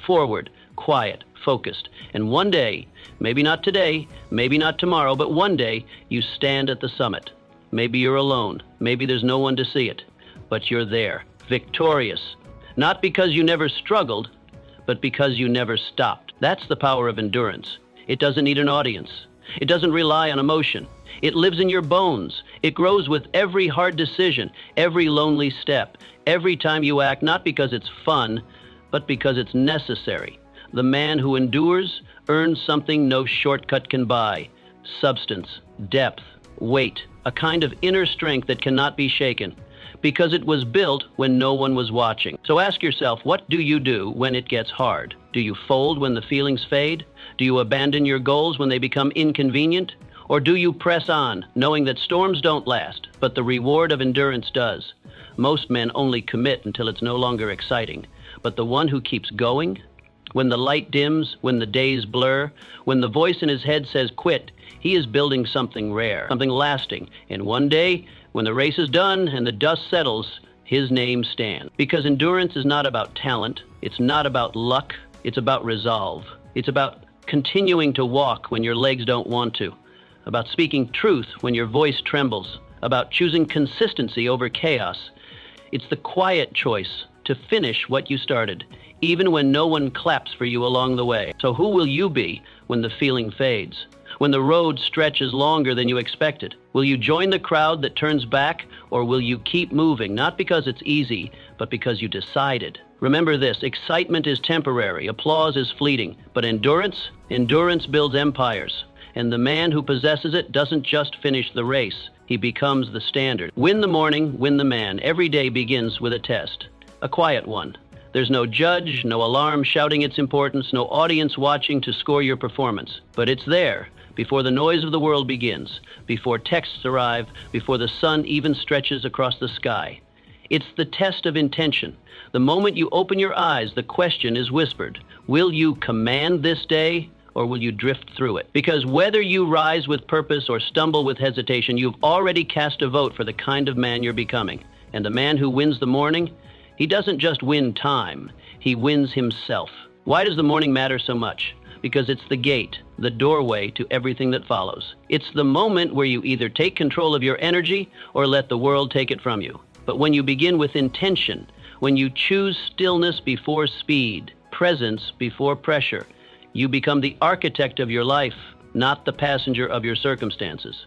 Forward, quiet, focused. And one day, maybe not today, maybe not tomorrow, but one day, you stand at the summit. Maybe you're alone. Maybe there's no one to see it. But you're there, victorious. Not because you never struggled, but because you never stopped. That's the power of endurance. It doesn't need an audience. It doesn't rely on emotion. It lives in your bones. It grows with every hard decision, every lonely step, every time you act, not because it's fun, but because it's necessary. The man who endures earns something no shortcut can buy: substance, depth, weight, a kind of inner strength that cannot be shaken, because it was built when no one was watching. So ask yourself, what do you do when it gets hard? Do you fold when the feelings fade? Do you abandon your goals when they become inconvenient? Or do you press on, knowing that storms don't last, but the reward of endurance does? Most men only commit until it's no longer exciting. But the one who keeps going, when the light dims, when the days blur, when the voice in his head says quit, he is building something rare, something lasting. And one day, when the race is done and the dust settles, his name stands. Because endurance is not about talent. It's not about luck. It's about resolve. It's about continuing to walk when your legs don't want to. About speaking truth when your voice trembles. About choosing consistency over chaos. It's the quiet choice to finish what you started, even when no one claps for you along the way. So who will you be when the feeling fades? When the road stretches longer than you expected? Will you join the crowd that turns back, or will you keep moving, not because it's easy, but because you decided? Remember this, excitement is temporary, applause is fleeting, but endurance builds empires. And the man who possesses it doesn't just finish the race, he becomes the standard. Win the morning, win the man. Every day begins with a test, a quiet one. There's no judge, no alarm shouting its importance, no audience watching to score your performance. But it's there, before the noise of the world begins, before texts arrive, before the sun even stretches across the sky. It's the test of intention. The moment you open your eyes, the question is whispered. Will you command this day, or will you drift through it? Because whether you rise with purpose or stumble with hesitation, you've already cast a vote for the kind of man you're becoming. And the man who wins the morning, he doesn't just win time, he wins himself. Why does the morning matter so much? Because it's the gate, the doorway to everything that follows. It's the moment where you either take control of your energy or let the world take it from you. But when you begin with intention, when you choose stillness before speed, presence before pressure, you become the architect of your life, not the passenger of your circumstances.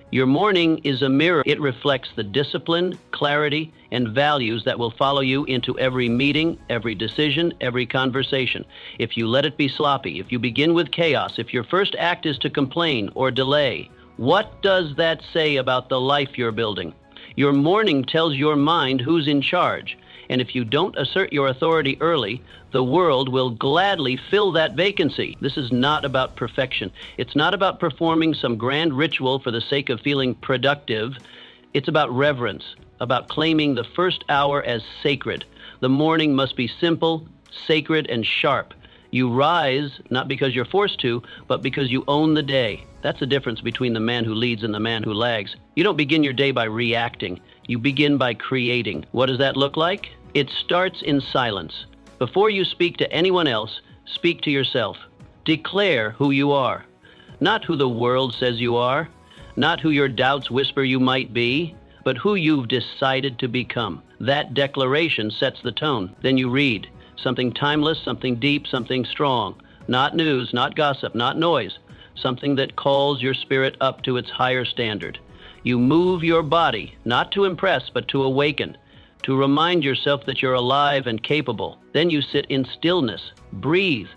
Your morning is a mirror. It reflects the discipline, clarity, and values that will follow you into every meeting, every decision, every conversation. If you let it be sloppy, if you begin with chaos, if your first act is to complain or delay, what does that say about the life you're building? Your morning tells your mind who's in charge. And if you don't assert your authority early, the world will gladly fill that vacancy. This is not about perfection. It's not about performing some grand ritual for the sake of feeling productive. It's about reverence, about claiming the first hour as sacred. The morning must be simple, sacred, and sharp. You rise not because you're forced to, but because you own the day. That's the difference between the man who leads and the man who lags. You don't begin your day by reacting. You begin by creating. What does that look like? It starts in silence. Before you speak to anyone else, speak to yourself. Declare who you are. Not who the world says you are, not who your doubts whisper you might be, but who you've decided to become. That declaration sets the tone. Then you read something timeless, something deep, something strong. Not news, not gossip, not noise. Something that calls your spirit up to its higher standard. You move your body, not to impress, but to awaken. To remind yourself that you're alive and capable. Then you sit in stillness, breathe,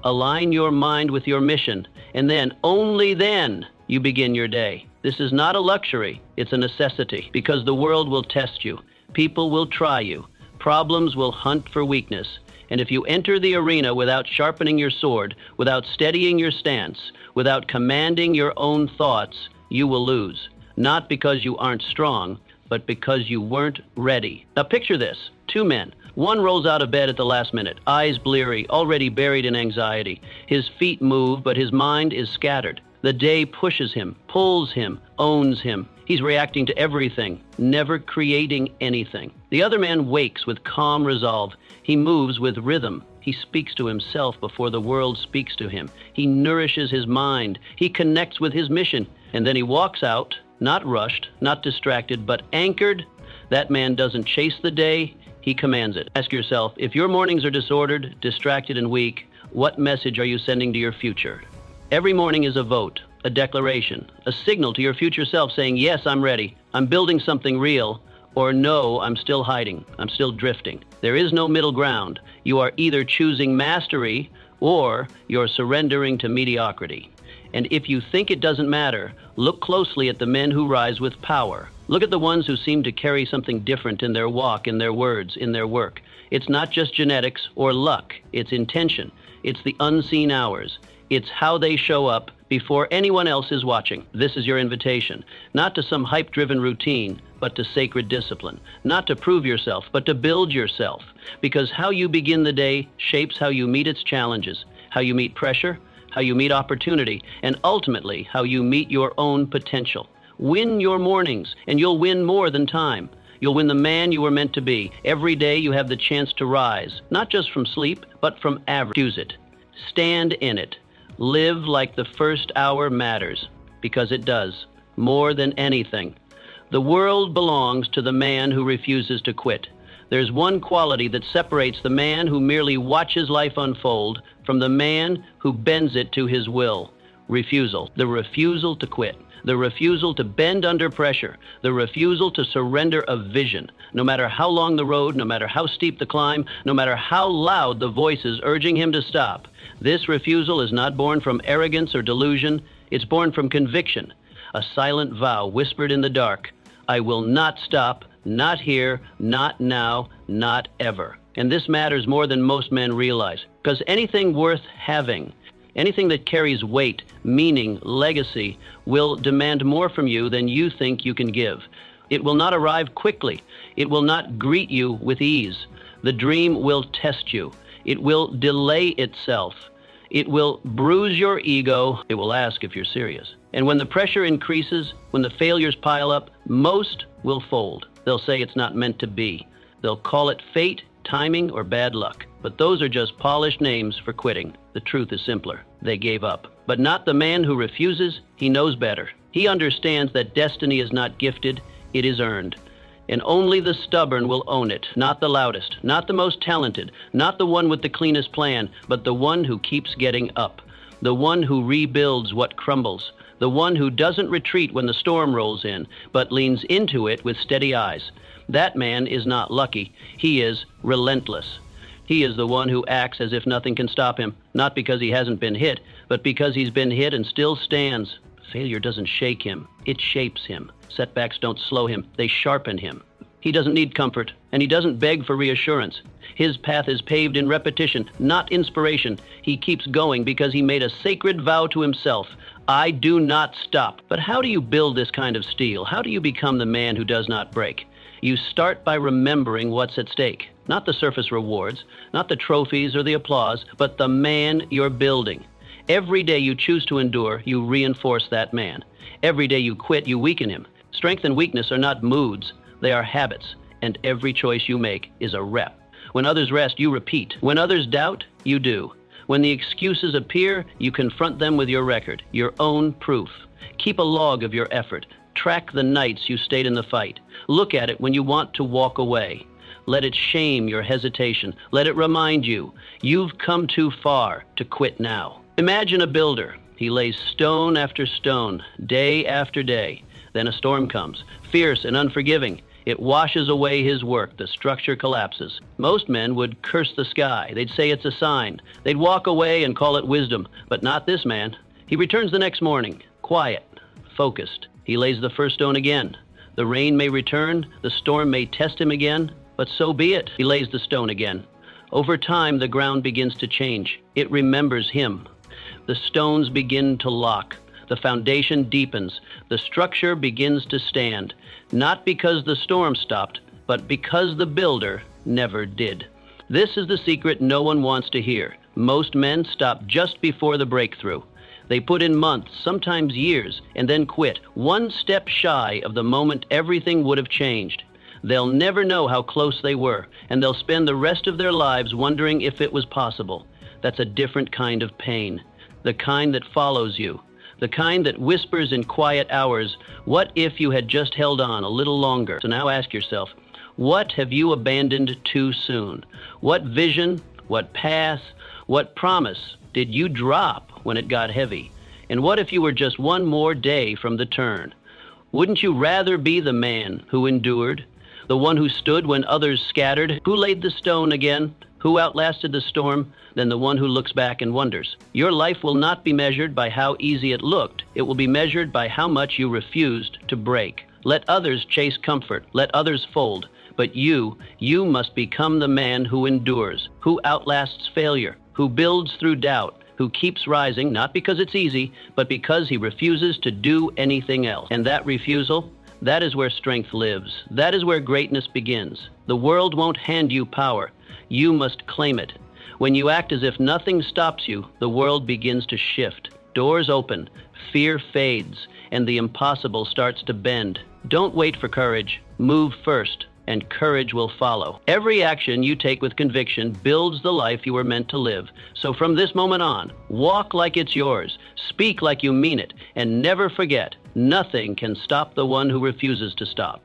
align your mind with your mission, and then, only then, you begin your day. This is not a luxury, it's a necessity, because the world will test you, people will try you, problems will hunt for weakness, and if you enter the arena without sharpening your sword, without steadying your stance, without commanding your own thoughts, you will lose. Not because you aren't strong, but because you weren't ready. Now picture this, two men. One rolls out of bed at the last minute, eyes bleary, already buried in anxiety. His feet move, but his mind is scattered. The day pushes him, pulls him, owns him. He's reacting to everything, never creating anything. The other man wakes with calm resolve. He moves with rhythm. He speaks to himself before the world speaks to him. He nourishes his mind. He connects with his mission. And then he walks out, not rushed, not distracted, but anchored. That man doesn't chase the day, he commands it. Ask yourself, if your mornings are disordered, distracted, and weak, what message are you sending to your future? Every morning is a vote, a declaration, a signal to your future self saying, yes, I'm ready, I'm building something real, or no, I'm still hiding, I'm still drifting. There is no middle ground. You are either choosing mastery or you're surrendering to mediocrity. And if you think it doesn't matter, look closely at the men who rise with power. Look at the ones who seem to carry something different in their walk, in their words, in their work. It's not just genetics or luck. It's intention. It's the unseen hours. It's how they show up before anyone else is watching. This is your invitation, not to some hype-driven routine, but to sacred discipline. Not to prove yourself, but to build yourself. Because how you begin the day shapes how you meet its challenges, how you meet pressure, how you meet opportunity, and ultimately how you meet your own potential. Win your mornings, and you'll win more than time. You'll win the man you were meant to be. Every day you have the chance to rise, not just from sleep, but from average. Choose it. Stand in it. Live like the first hour matters, because it does, more than anything. The world belongs to the man who refuses to quit. There's one quality that separates the man who merely watches life unfold from the man who bends it to his will. Refusal. The refusal to quit. The refusal to bend under pressure. The refusal to surrender a vision. No matter how long the road, no matter how steep the climb, no matter how loud the voices urging him to stop. This refusal is not born from arrogance or delusion. It's born from conviction. A silent vow whispered in the dark. I will not stop. Not here, not now, not ever. And this matters more than most men realize, because anything worth having, anything that carries weight, meaning, legacy, will demand more from you than you think you can give. It will not arrive quickly. It will not greet you with ease. The dream will test you. It will delay itself. It will bruise your ego. It will ask if you're serious. And when the pressure increases, when the failures pile up, most will fold. They'll say it's not meant to be. They'll call it fate, timing, or bad luck. But those are just polished names for quitting. The truth is simpler. They gave up. But not the man who refuses. He knows better. He understands that destiny is not gifted, it is earned. And only the stubborn will own it, not the loudest, not the most talented, not the one with the cleanest plan, but the one who keeps getting up, the one who rebuilds what crumbles, the one who doesn't retreat when the storm rolls in, but leans into it with steady eyes. That man is not lucky. He is relentless. He is the one who acts as if nothing can stop him, not because he hasn't been hit, but because he's been hit and still stands. Failure doesn't shake him. It shapes him. Setbacks don't slow him. They sharpen him. He doesn't need comfort, and he doesn't beg for reassurance. His path is paved in repetition, not inspiration. He keeps going because he made a sacred vow to himself. I do not stop. But how do you build this kind of steel? How do you become the man who does not break? You start by remembering what's at stake. Not the surface rewards, not the trophies or the applause, but the man you're building. Every day you choose to endure, you reinforce that man. Every day you quit, you weaken him. Strength and weakness are not moods, they are habits, and every choice you make is a rep. When others rest, you repeat. When others doubt, you do. When the excuses appear, you confront them with your record, your own proof. Keep a log of your effort. Track the nights you stayed in the fight. Look at it when you want to walk away. Let it shame your hesitation. Let it remind you, you've come too far to quit now. Imagine a builder. He lays stone after stone, day after day. Then a storm comes, fierce and unforgiving. It washes away his work. The structure collapses. Most men would curse the sky. They'd say it's a sign. They'd walk away and call it wisdom. But not this man. He returns the next morning, quiet, focused. He lays the first stone again. The rain may return. The storm may test him again. But so be it. He lays the stone again. Over time, the ground begins to change. It remembers him. The stones begin to lock. The foundation deepens. The structure begins to stand. Not because the storm stopped, but because the builder never did. This is the secret no one wants to hear. Most men stop just before the breakthrough. They put in months, sometimes years, and then quit, one step shy of the moment everything would have changed. They'll never know how close they were, and they'll spend the rest of their lives wondering if it was possible. That's a different kind of pain, the kind that follows you, the kind that whispers in quiet hours, what if you had just held on a little longer? So now ask yourself, what have you abandoned too soon? What vision, what path, what promise did you drop when it got heavy? And what if you were just one more day from the turn? Wouldn't you rather be the man who endured, the one who stood when others scattered, who laid the stone again, who outlasted the storm, than the one who looks back and wonders? Your life will not be measured by how easy it looked. It will be measured by how much you refused to break. Let others chase comfort. Let others fold. But you must become the man who endures, who outlasts failure, who builds through doubt, who keeps rising, not because it's easy, but because he refuses to do anything else. And that refusal, that is where strength lives. That is where greatness begins. The world won't hand you power. You must claim it. When you act as if nothing stops you, the world begins to shift. Doors open, fear fades, and the impossible starts to bend. Don't wait for courage. Move first, and courage will follow. Every action you take with conviction builds the life you were meant to live. So from this moment on, walk like it's yours, speak like you mean it, and never forget, nothing can stop the one who refuses to stop.